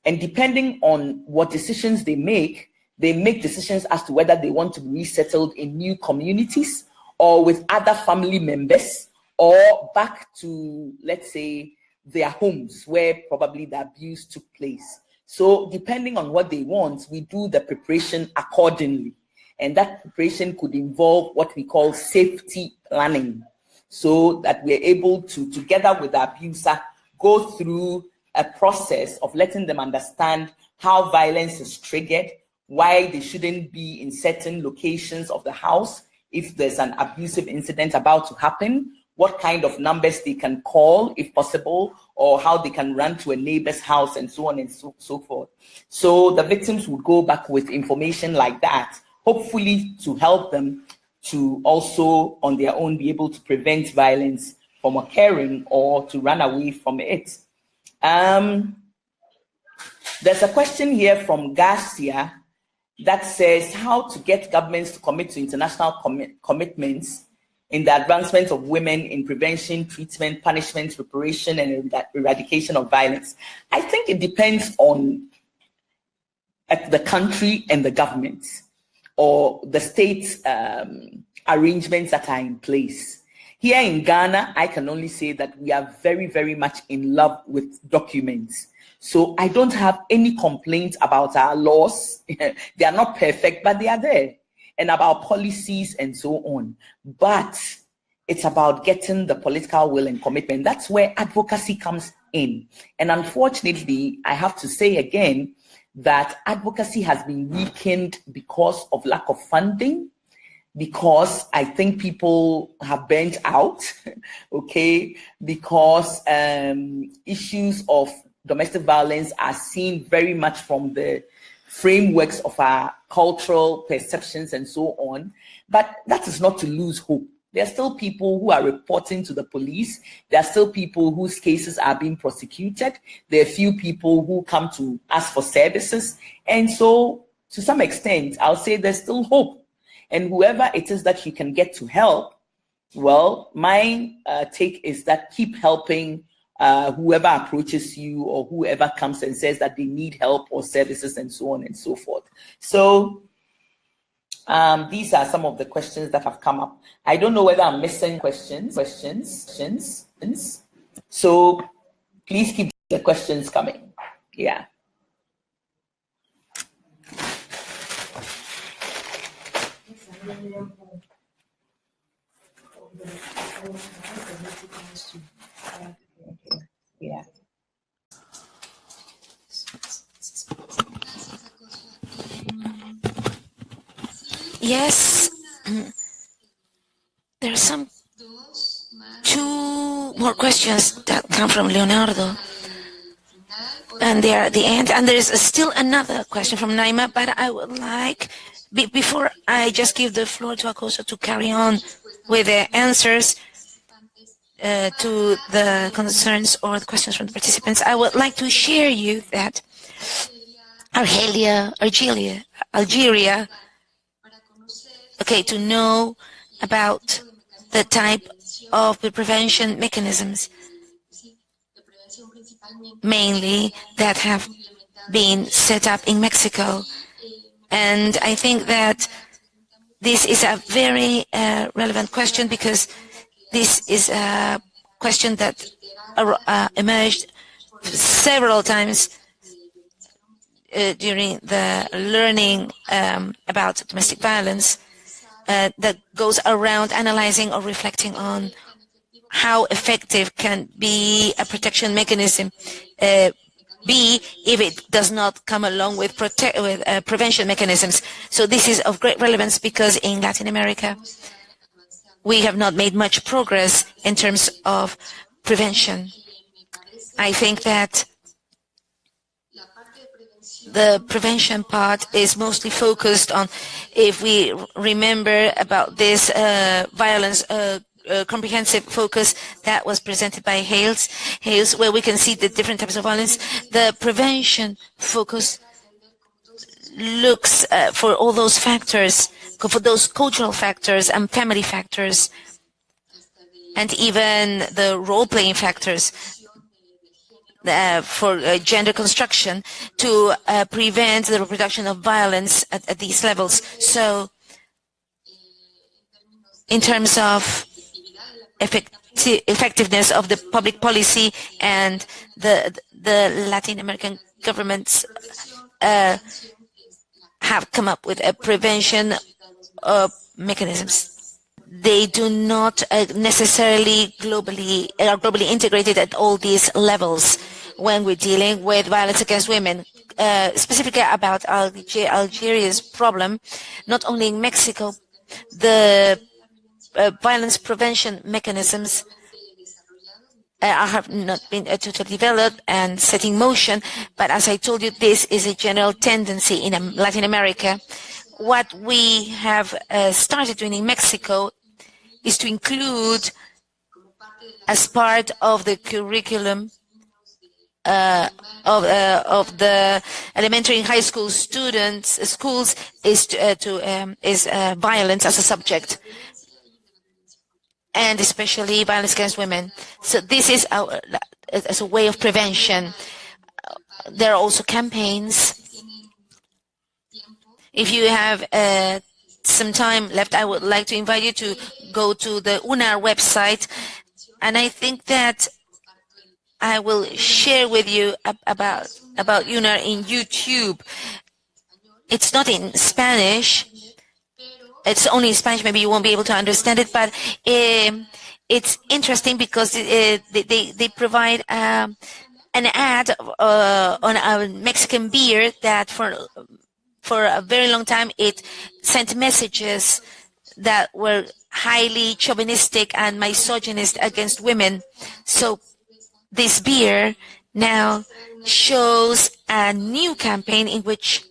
And depending on what decisions they make decisions as to whether they want to be resettled in new communities or with other family members, or back to, let's say, their homes where probably the abuse took place. So depending on what they want, we do the preparation accordingly. And that preparation could involve what we call safety planning, so that we're able to, together with the abuser, go through a process of letting them understand how violence is triggered, why they shouldn't be in certain locations of the house if there's an abusive incident about to happen, what kind of numbers they can call if possible, or how they can run to a neighbor's house, and so on and so forth. So the victims would go back with information like that, hopefully to help them to also on their own be able to prevent violence from occurring or to run away from it. There's a question here from Garcia that says how to get governments to commit to international commitments in the advancement of women in prevention, treatment, punishment, reparation, and eradication of violence. I think it depends on the country and the government, or the state arrangements that are in place. Here in Ghana, I can only say that we are very, very much in love with documents. So I don't have any complaints about our laws. They are not perfect, but they are there. And about policies and so on. But it's about getting the political will and commitment. That's where advocacy comes in. And unfortunately, I have to say again that advocacy has been weakened because of lack of funding, because I think people have burnt out, okay, because issues of domestic violence are seen very much from the frameworks of our cultural perceptions and so on. But that is not to lose hope. There are still people who are reporting to the police. There are still people whose cases are being prosecuted. There are few people who come to ask for services. And so, to some extent, I'll say there's still hope. And whoever it is that you can get to help, well, my take is that keep helping whoever approaches you or whoever comes and says that they need help or services and so on and so forth. So these are some of the questions that have come up. I don't know whether I'm missing questions. So please keep the questions coming. Yeah. Yeah. Yes, there are two more questions that come from Leonardo, and they are at the end. And there is still another question from Naima, but I would like, before I just give the floor to Akoso to carry on with the answers to the concerns or the questions from the participants, I would like to share you that Algeria, okay, to know about the type of the prevention mechanisms, mainly that have been set up in Mexico. And I think that this is a very relevant question, because this is a question that emerged several times during the learning about domestic violence, that goes around analyzing or reflecting on how effective can be a protection mechanism be if it does not come along with prevention mechanisms. So this is of great relevance, because in Latin America we have not made much progress in terms of prevention. I think that the prevention part is mostly focused on, if we remember about this violence comprehensive focus that was presented by Hales, where we can see the different types of violence. The prevention focus looks for all those factors, for those cultural factors and family factors, and even the role-playing factors for gender construction, to prevent the reproduction of violence at these levels. So in terms of effectiveness of the public policy, and the Latin American governments have come up with a prevention mechanisms. They do not necessarily are globally integrated at all these levels when we're dealing with violence against women. Specifically about Algeria's problem, not only in Mexico, the violence prevention mechanisms have not been totally developed and set in motion, but as I told you, this is a general tendency in Latin America. What we have started doing in Mexico is to include, as part of the curriculum of the elementary and high school schools, is violence as a subject, and especially violence against women. So this is as a way of prevention. There are also campaigns. If you have some time left, I would like to invite you to go to the UNAR website, and I think that I will share with you about UNAR in YouTube. It's not in Spanish. It's only in Spanish. Maybe you won't be able to understand it, but it's interesting because they provide an ad on a Mexican beer that for a very long time it sent messages that were highly chauvinistic and misogynist against women. So this beer now shows a new campaign in which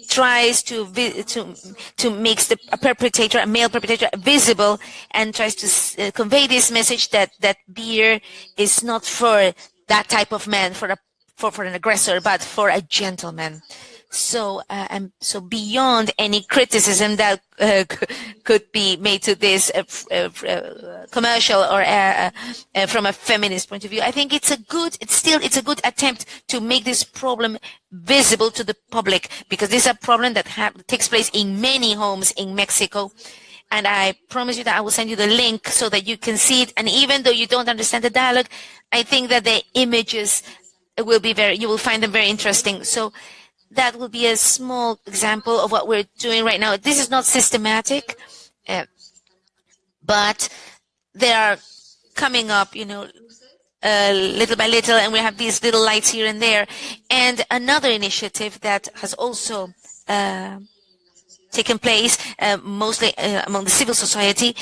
tries to make a male perpetrator visible, and tries to convey this message that beer is not for that type of man, for an aggressor, but for a gentleman. So, beyond any criticism that could be made to this commercial or from a feminist point of view, I think it's a good attempt to make this problem visible to the public, because this is a problem that takes place in many homes in Mexico. And I promise you that I will send you the link so that you can see it. And even though you don't understand the dialogue, I think that the images will be you will find them very interesting. So that will be a small example of what we're doing right now. This is not systematic, but they are coming up, little by little, and we have these little lights here and there. And another initiative that has also taken place, mostly among the civil society,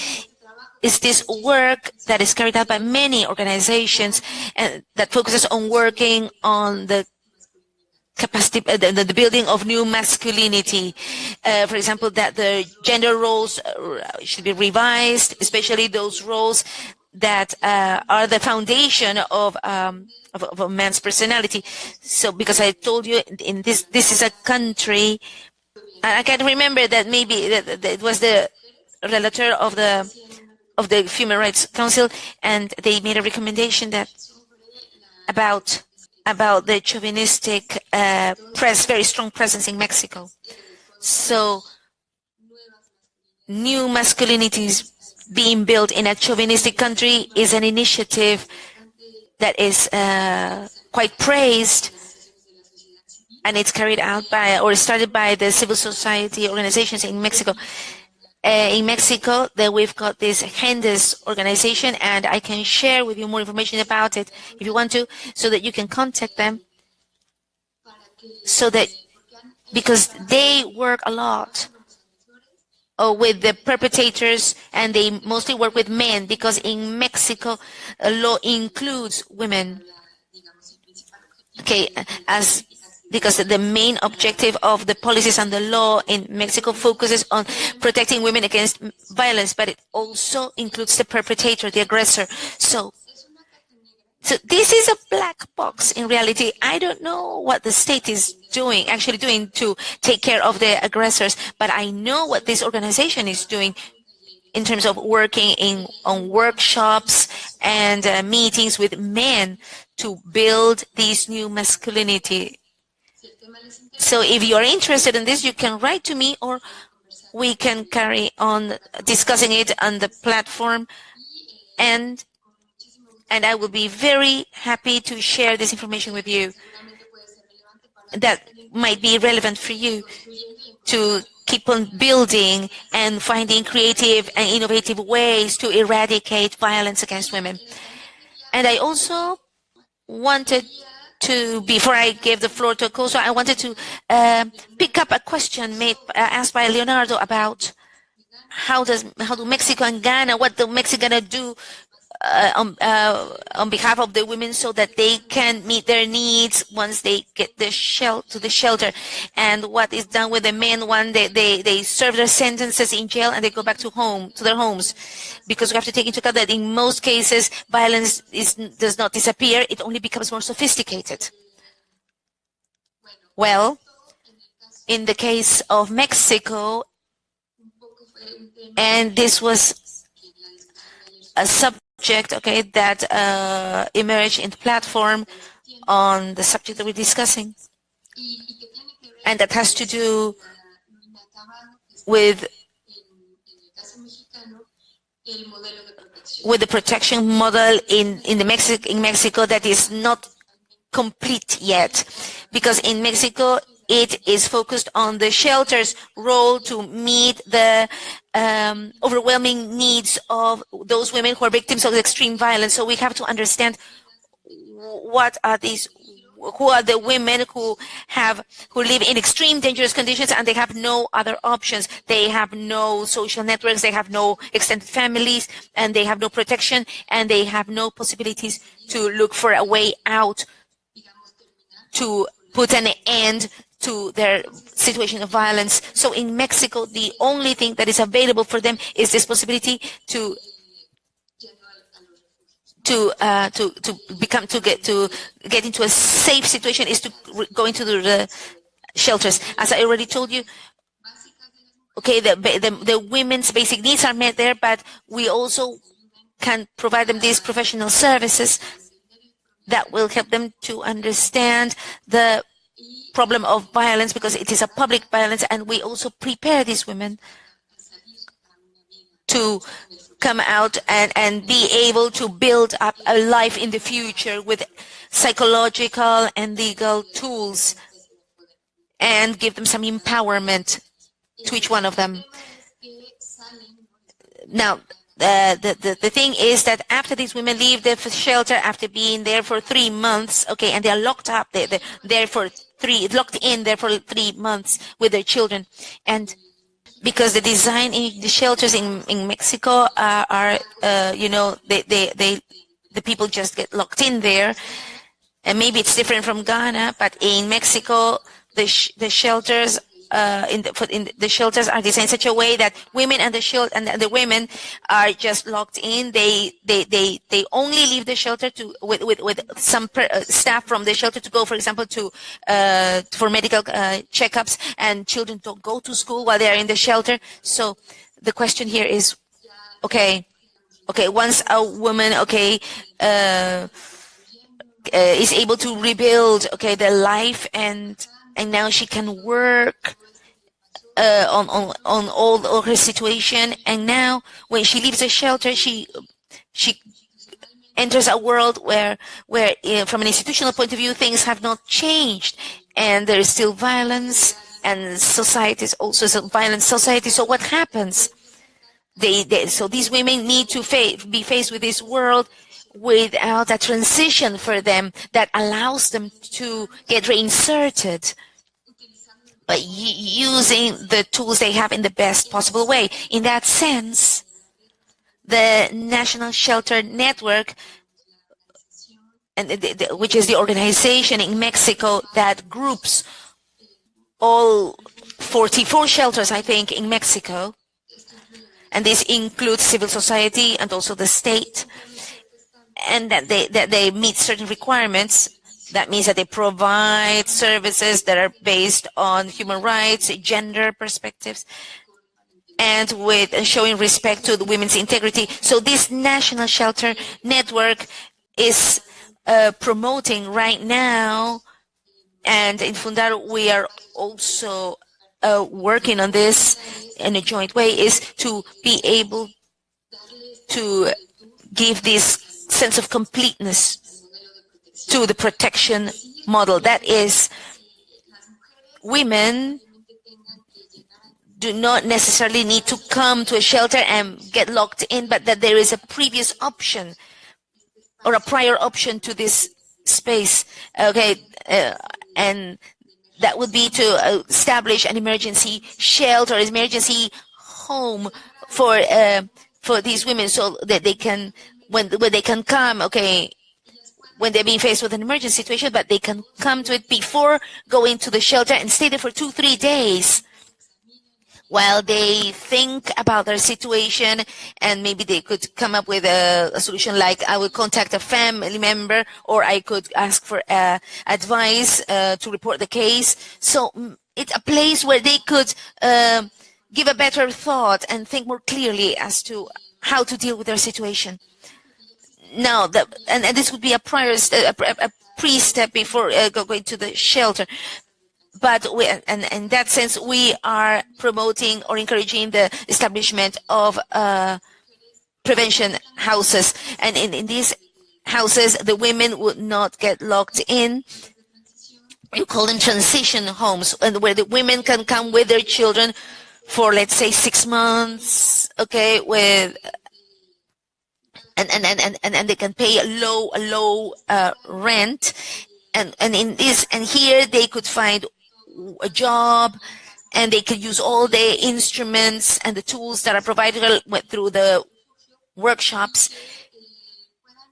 is this work that is carried out by many organizations that focuses on working on the capacity, the building of new masculinity. For example, that the gender roles should be revised, especially those roles that are the foundation of a man's personality. So, because I told you, in this is a country, I can remember that maybe it was the relator of the Human Rights Council, and they made a recommendation that about the chauvinistic very strong presence in Mexico. So new masculinities being built in a chauvinistic country is an initiative that is quite praised, and it's carried out started by the civil society organizations in Mexico. In Mexico, we've got this Gendes organization, and I can share with you more information about it if you want to, so that you can contact them. Because they work a lot with the perpetrators, and they mostly work with men, because in Mexico, law includes women. Okay, because the main objective of the policies and the law in Mexico focuses on protecting women against violence, but it also includes the perpetrator, the aggressor. So this is a black box in reality. I don't know what the state is actually doing to take care of the aggressors, but I know what this organization is doing in terms of working on workshops and meetings with men to build this new masculinity. So if you are interested in this, you can write to me, or we can carry on discussing it on the platform, and I will be very happy to share this information with you that might be relevant for you to keep on building and finding creative and innovative ways to eradicate violence against women. And I also wanted to, before I gave the floor to Koso, I wanted to pick up a question asked by Leonardo about how do Mexico and Ghana, what do Mexico gonna do on behalf of the women so that they can meet their needs once they get to the shelter, and what is done with the men when they serve their sentences in jail and they go back to their homes, because we have to take into account that in most cases violence does not disappear, it only becomes more sophisticated. Well, in the case of Mexico, and this was a subject, okay, that emerged in the platform on the subject that we're discussing, and that has to do with the protection model in Mexico that is not complete yet, because in Mexico it is focused on the shelter's role to meet the overwhelming needs of those women who are victims of extreme violence. So we have to understand what are these, who are the women who live in extreme dangerous conditions and they have no other options. They have no social networks, they have no extended families, and they have no protection, and they have no possibilities to look for a way out to put an end to their situation of violence. So in Mexico, the only thing that is available for them is this possibility to get into a safe situation, is to go into the shelters. As I already told you, okay, the women's basic needs are met there, but we also can provide them these professional services that will help them to understand the problem of violence, because it is a public violence, and we also prepare these women to come out and be able to build up a life in the future with psychological and legal tools, and give them some empowerment to each one of them. Now, the thing is that after these women leave the shelter, after being there for 3 months, okay, and they are locked up, they're there for locked in there for 3 months with their children, and because the design in the shelters in Mexico are the people just get locked in there, and maybe it's different from Ghana, but in Mexico the shelters the shelters are designed in such a way that women and the women are just locked in. They only leave the shelter with some staff from the shelter to go, for example, for medical checkups, and children don't go to school while they are in the shelter. So the question here is, okay, once a woman is able to rebuild their life, and now she can work on all her situation, and now when she leaves the shelter, she enters a world where from an institutional point of view things have not changed, and there is still violence, and society is also a violent society. So what happens? So these women need to be faced with this world without a transition for them that allows them to get reinserted, but using the tools they have in the best possible way. In that sense, the National Shelter Network, which is the organization in Mexico that groups all 44 shelters, I think, in Mexico, and this includes civil society and also the state, and that they meet certain requirements. That means that they provide services that are based on human rights, gender perspectives, and with showing respect to the women's integrity. So this National Shelter Network is promoting right now, and in Fundar we are also working on this in a joint way, is to be able to give this sense of completeness to the protection model. That is, women do not necessarily need to come to a shelter and get locked in, but that there is a previous option or a prior option to this space, and that would be to establish an emergency shelter, emergency home for these women, so that they can, when they can come, when they're being faced with an emergency situation, but they can come to it before going to the shelter and stay there for 2-3 days while they think about their situation, and maybe they could come up with a solution, like I would contact a family member, or I could ask for advice to report the case. So it's a place where they could give a better thought and think more clearly as to how to deal with their situation. Now, and this would be a pre-step before going to the shelter. But in that sense, we are promoting or encouraging the establishment of prevention houses. And in these houses, the women would not get locked in. You call them transition homes, and where the women can come with their children for, let's say, 6 months, with and they can pay a low rent, and in this, and here they could find a job, and they could use all the instruments and the tools that are provided through the workshops,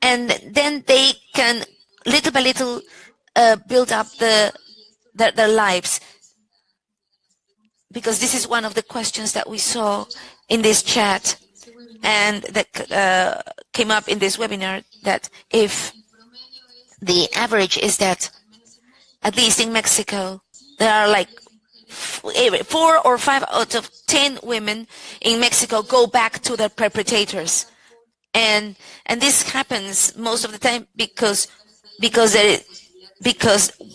and then they can little by little build up their lives. Because this is one of the questions that we saw in this chat, and that came up in this webinar, that if the average is that, at least in Mexico, there are like 4 or 5 out of 10 women in Mexico go back to their perpetrators. And this happens most of the time because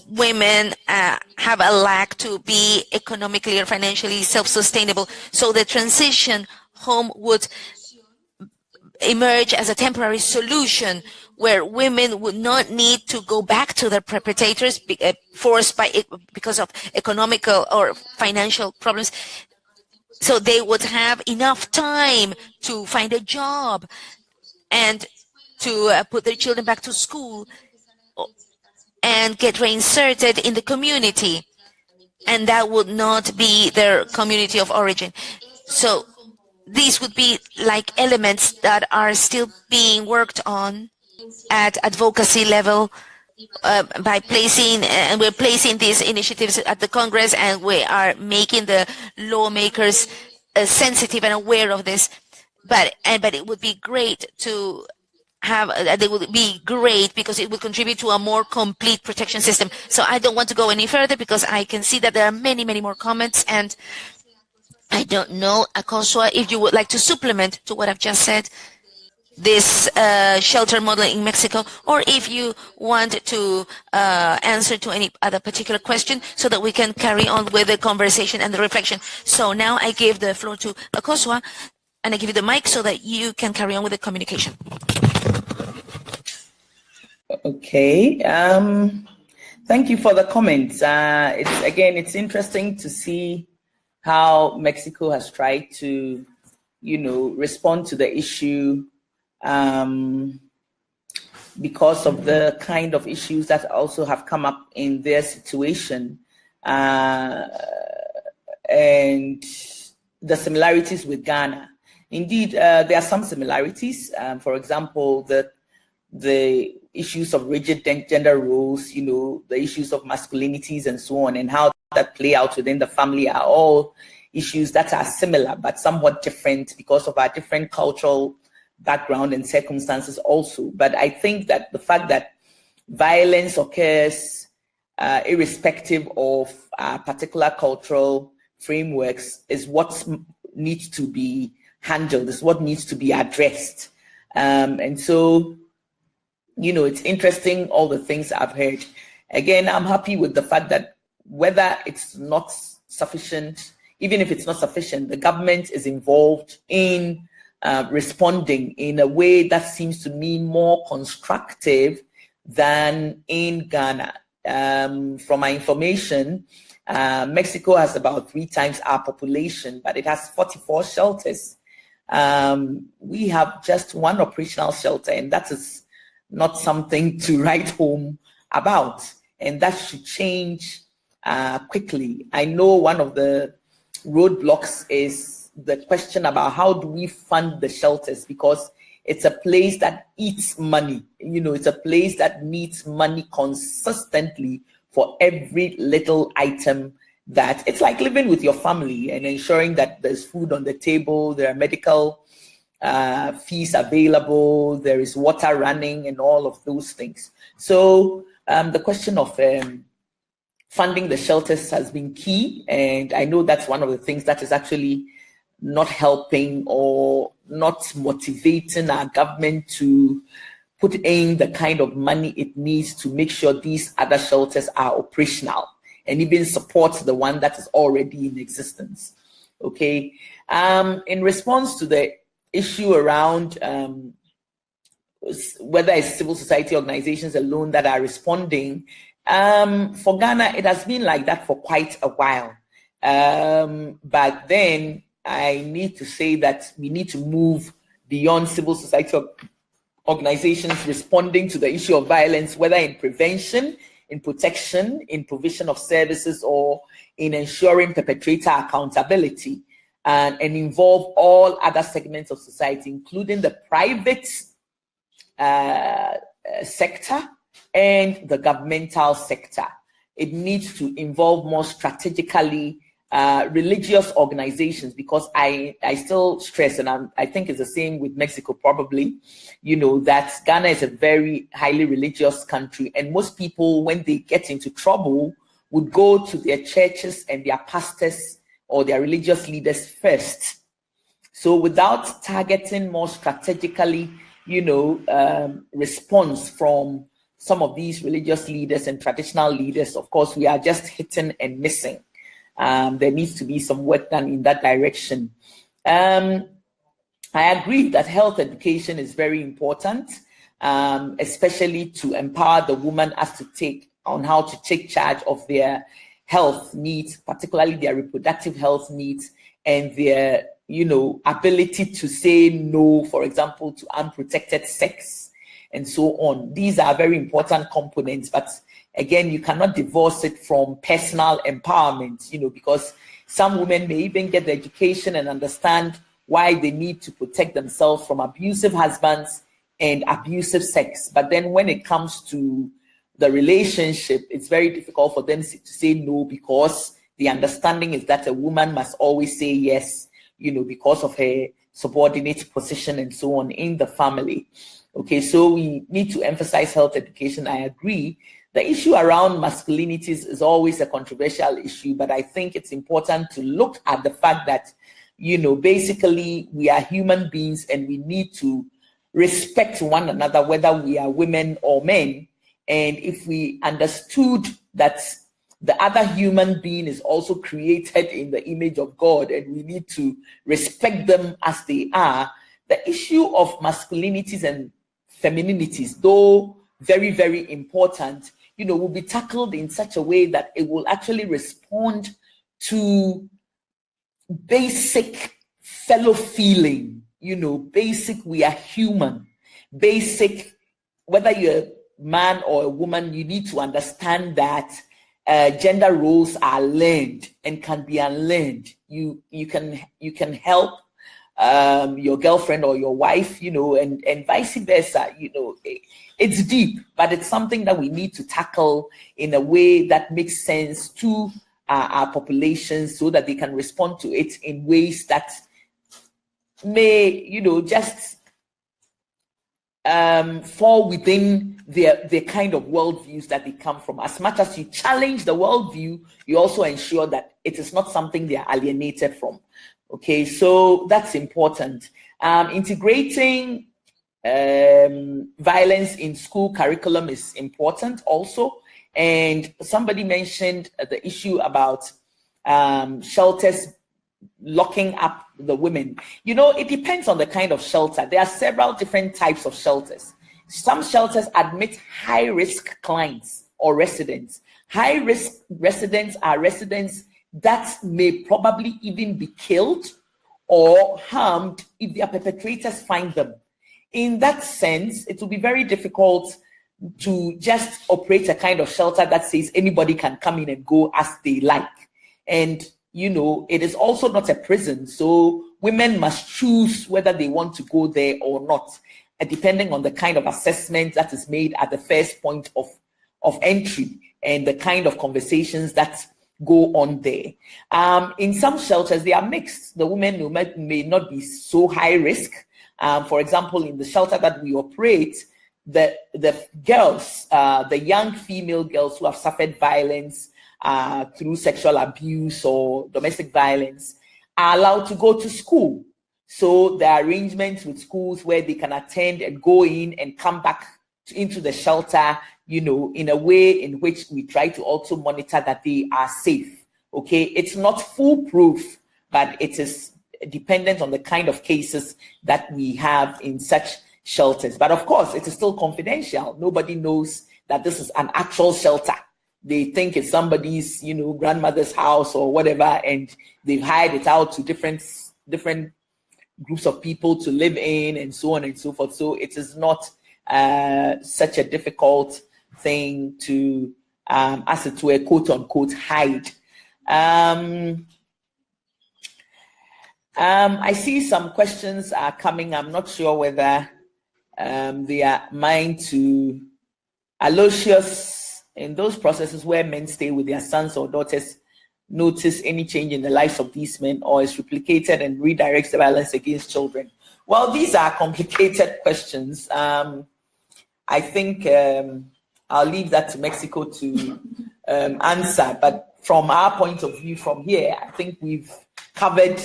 women have a lack to be economically or financially self-sustainable. So the transition home would emerge as a temporary solution where women would not need to go back to their perpetrators forced by it because of economical or financial problems. So they would have enough time to find a job and to put their children back to school and get reinserted in the community. And that would not be their community of origin. So these would be like elements that are still being worked on at advocacy level by placing, and we're placing these initiatives at the Congress, and we are making the lawmakers sensitive and aware of this. But it would be great to have, they would be great because it would contribute to a more complete protection system. So I don't want to go any further because I can see that there are many, many more comments, and I don't know, Akosua, if you would like to supplement to what I've just said, this shelter model in Mexico, or if you want to answer to any other particular question so that we can carry on with the conversation and the reflection. So now I give the floor to Akosua, and I give you the mic so that you can carry on with the communication. Okay. Thank you for the comments. It's interesting to see how Mexico has tried to, respond to the issue because of the kind of issues that also have come up in their situation and the similarities with Ghana. Indeed, there are some similarities. For example, the issues of rigid gender roles, the issues of masculinities and so on, and how that play out within the family are all issues that are similar but somewhat different because of our different cultural background and circumstances also. But I think that the fact that violence occurs irrespective of particular cultural frameworks is what needs to be handled, is what needs to be addressed. And so, it's interesting, all the things I've heard. Again, I'm happy with the fact that whether it's not sufficient, even if it's not sufficient, the government is involved in responding in a way that seems to me more constructive than in Ghana. From my information, Mexico has about 3 times our population, but it has 44 shelters. We have just 1 operational shelter, and that is not something to write home about, and that should change quickly. I know one of the roadblocks is the question about how do we fund the shelters, because it's a place that eats money. It's a place that needs money consistently for every little item. That it's like living with your family and ensuring that there's food on the table, there are medical fees available, there is water running, and all of those things. So the question of funding the shelters has been key, and I know that's one of the things that is actually not helping or not motivating our government to put in the kind of money it needs to make sure these other shelters are operational and even support the one that is already in existence. Okay. In response to the issue around whether it's civil society organizations alone that are responding, for Ghana, it has been like that for quite a while. But then I need to say that we need to move beyond civil society organizations responding to the issue of violence, whether in prevention, in protection, in provision of services, or in ensuring perpetrator accountability, and involve all other segments of society, including the private sector and the governmental sector. It needs to involve more strategically religious organizations, because I still stress, and I think it's the same with Mexico probably, that Ghana is a very highly religious country, and most people, when they get into trouble would go to their churches and their pastors or their religious leaders first. So without targeting more strategically, response from some of these religious leaders and traditional leaders, of course, we are just hitting and missing. There needs to be some work done in that direction. I agree that health education is very important, especially to empower the woman on how to take charge of their health needs, particularly their reproductive health needs, and their ability to say no, for example, to unprotected sex and so on. These are very important components, but again, you cannot divorce it from personal empowerment, because some women may even get the education and understand why they need to protect themselves from abusive husbands and abusive sex. But then when it comes to the relationship, it's very difficult for them to say no, because the understanding is that a woman must always say yes, because of her subordinate position and so on in the family. Okay, so we need to emphasize health education. I agree. The issue around masculinities is always a controversial issue, but I think it's important to look at the fact that, basically we are human beings and we need to respect one another, whether we are women or men. And if we understood that the other human being is also created in the image of God and we need to respect them as they are, the issue of masculinities and femininities, though very, very important, will be tackled in such a way that it will actually respond to basic fellow feeling, basic we are human, basic whether you're a man or a woman, you need to understand that gender roles are learned and can be unlearned. You can help your girlfriend or your wife, and vice versa. It's deep, but it's something that we need to tackle in a way that makes sense to our populations, so that they can respond to it in ways that may, just fall within the kind of worldviews that they come from. As much as you challenge the worldview, you also ensure that it is not something they are alienated from. Okay, so that's important. Integrating violence in school curriculum is important also. And somebody mentioned the issue about shelters locking up the women. It depends on the kind of shelter. There are several different types of shelters. Some shelters admit high-risk clients or residents. High-risk residents are residents that may probably even be killed or harmed if their perpetrators find them. In that sense, it will be very difficult to just operate a kind of shelter that says anybody can come in and go as they like. And, it is also not a prison, so women must choose whether they want to go there or not, depending on the kind of assessment that is made at the first point of entry and the kind of conversations that go on there. In some shelters, they are mixed. The women may not be so high risk. For example, in the shelter that we operate, the girls, the young female girls who have suffered violence through sexual abuse or domestic violence are allowed to go to school. So there are arrangements with schools where they can attend and go in and come back into the shelter, in a way in which we try to also monitor that they are safe. Okay, it's not foolproof, but it is dependent on the kind of cases that we have in such shelters. But of course, it is still confidential. Nobody knows that this is an actual shelter. They think it's somebody's, grandmother's house or whatever, and they've hired it out to different groups of people to live in and so on and so forth. So it is not such a difficult thing to, as it were, quote unquote, hide. I see some questions are coming. I'm not sure whether they are mine to Aloysius. In those processes where men stay with their sons or daughters, notice any change in the lives of these men, or is replicated and redirects the violence against children? Well, these are complicated questions. I think I'll leave that to Mexico to answer, but from our point of view from here, I think we've covered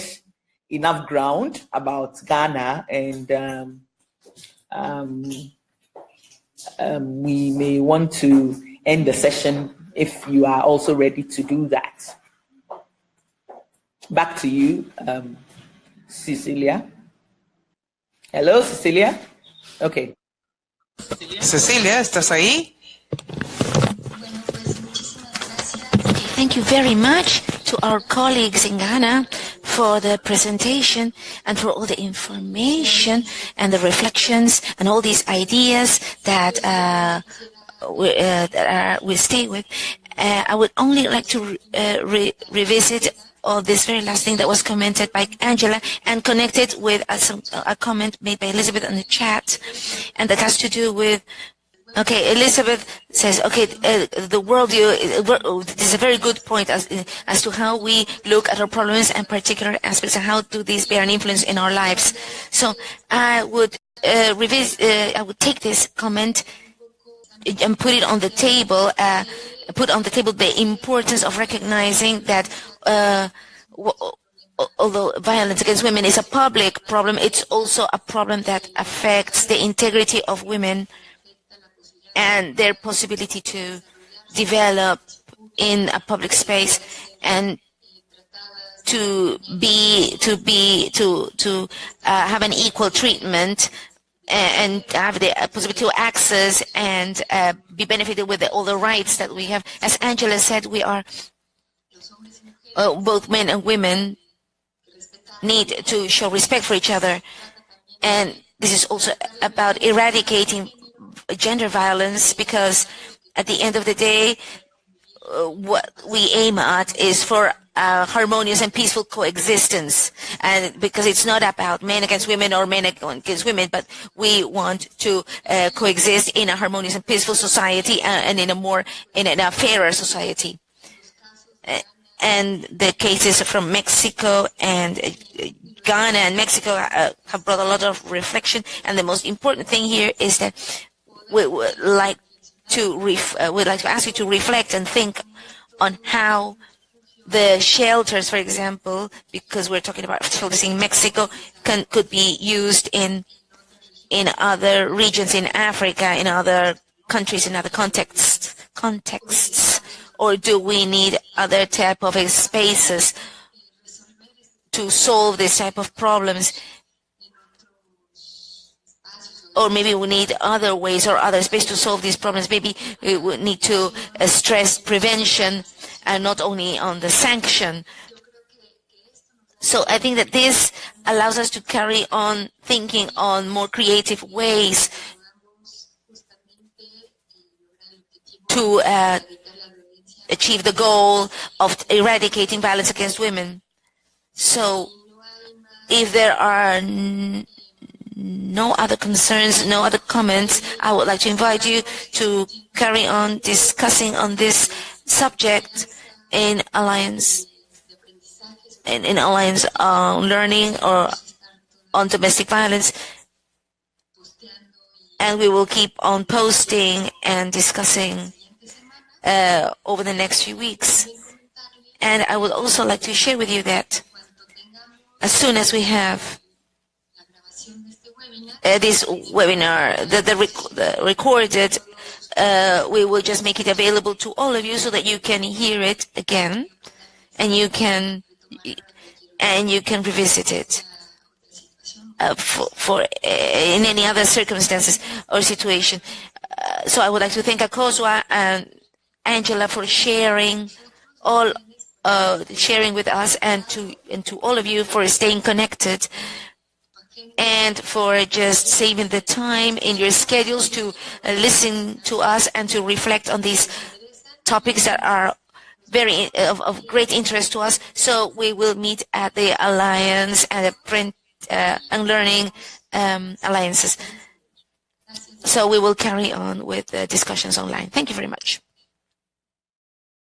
enough ground about Ghana, and we may want to end the session if you are also ready to do that. Back to you, Cecilia. Hello, Cecilia. Okay. Cecilia, ¿estás ahí? Thank you very much to our colleagues in Ghana for the presentation and for all the information and the reflections and all these ideas that we stay with. I would only like to revisit all this very last thing that was commented by Angela and connected with a comment made by Elizabeth on the chat, and that has to do with, okay, Elizabeth says, okay, the worldview, this is a very good point as to how we look at our problems and particular aspects and how do these bear an influence in our lives. So I would I would take this comment and put it on the table, put on the table the importance of recognizing that although violence against women is a public problem, it's also a problem that affects the integrity of women and their possibility to develop in a public space and to have an equal treatment and have the possibility to access and be benefited with all the rights that we have. As Angela said, we are both men and women need to show respect for each other, and this is also about eradicating gender violence, because at the end of the day, what we aim at is for harmonious and peaceful coexistence, and because it's not about men against women or men against women, but we want to coexist in a harmonious and peaceful society and in a fairer society. And the cases from Mexico and Ghana and Mexico have brought a lot of reflection, and the most important thing here is that we would like to ask you to reflect and think on how the shelters, for example, because we're talking about shelters in Mexico, could be used in other regions in Africa, in other countries, in other contexts, or do we need other type of spaces to solve this type of problems? Or maybe we need other ways or other space to solve these problems. Maybe we would need to stress prevention and not only on the sanction. So I think that this allows us to carry on thinking on more creative ways to achieve the goal of eradicating violence against women. So if there are no other concerns, no other comments, I would like to invite you to carry on discussing on this subject in Alliance on learning or on domestic violence. And we will keep on posting and discussing over the next few weeks. And I would also like to share with you that as soon as we have this webinar, the recorded, we will just make it available to all of you so that you can hear it again, and you can revisit it for in any other circumstances or situation. So I would like to thank Akosua and Angela for sharing with us, and to all of you for staying connected and for just saving the time in your schedules to listen to us and to reflect on these topics that are very of great interest to us. So we will meet at the Alliance and the Print and Learning Alliances. So we will carry on with the discussions online. Thank you very much.